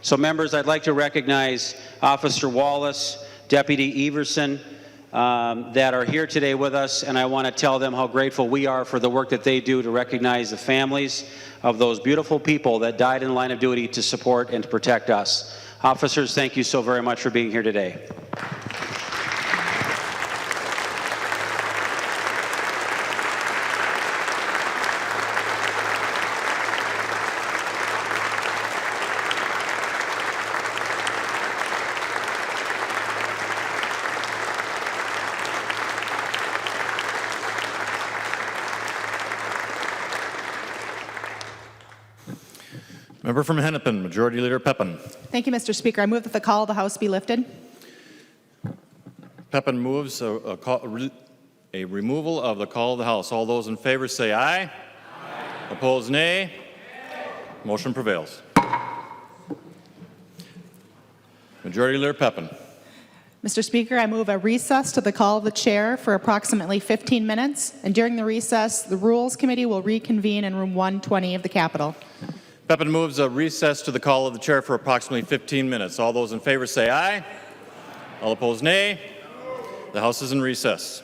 So members, I'd like to recognize Officer Wallace, Deputy Everson, that are here today with us, and I want to tell them how grateful we are for the work that they do to recognize the families of those beautiful people that died in the line of duty to support and to protect us. Officers, thank you so very much for being here today. Member from Hennepin, Majority Leader Pepin. Thank you, Mr. Speaker. I move that the call of the House be lifted. Pepin moves a removal of the call of the House. All those in favor say aye. Aye. Opposed, nay. Motion prevails. Majority Leader Pepin. Mr. Speaker, I move a recess to the call of the chair for approximately 15 minutes, and during the recess, the Rules Committee will reconvene in room 120 of the Capitol. Pepin moves a recess to the call of the chair for approximately 15 minutes. All those in favor say aye. All opposed, nay. The House is in recess.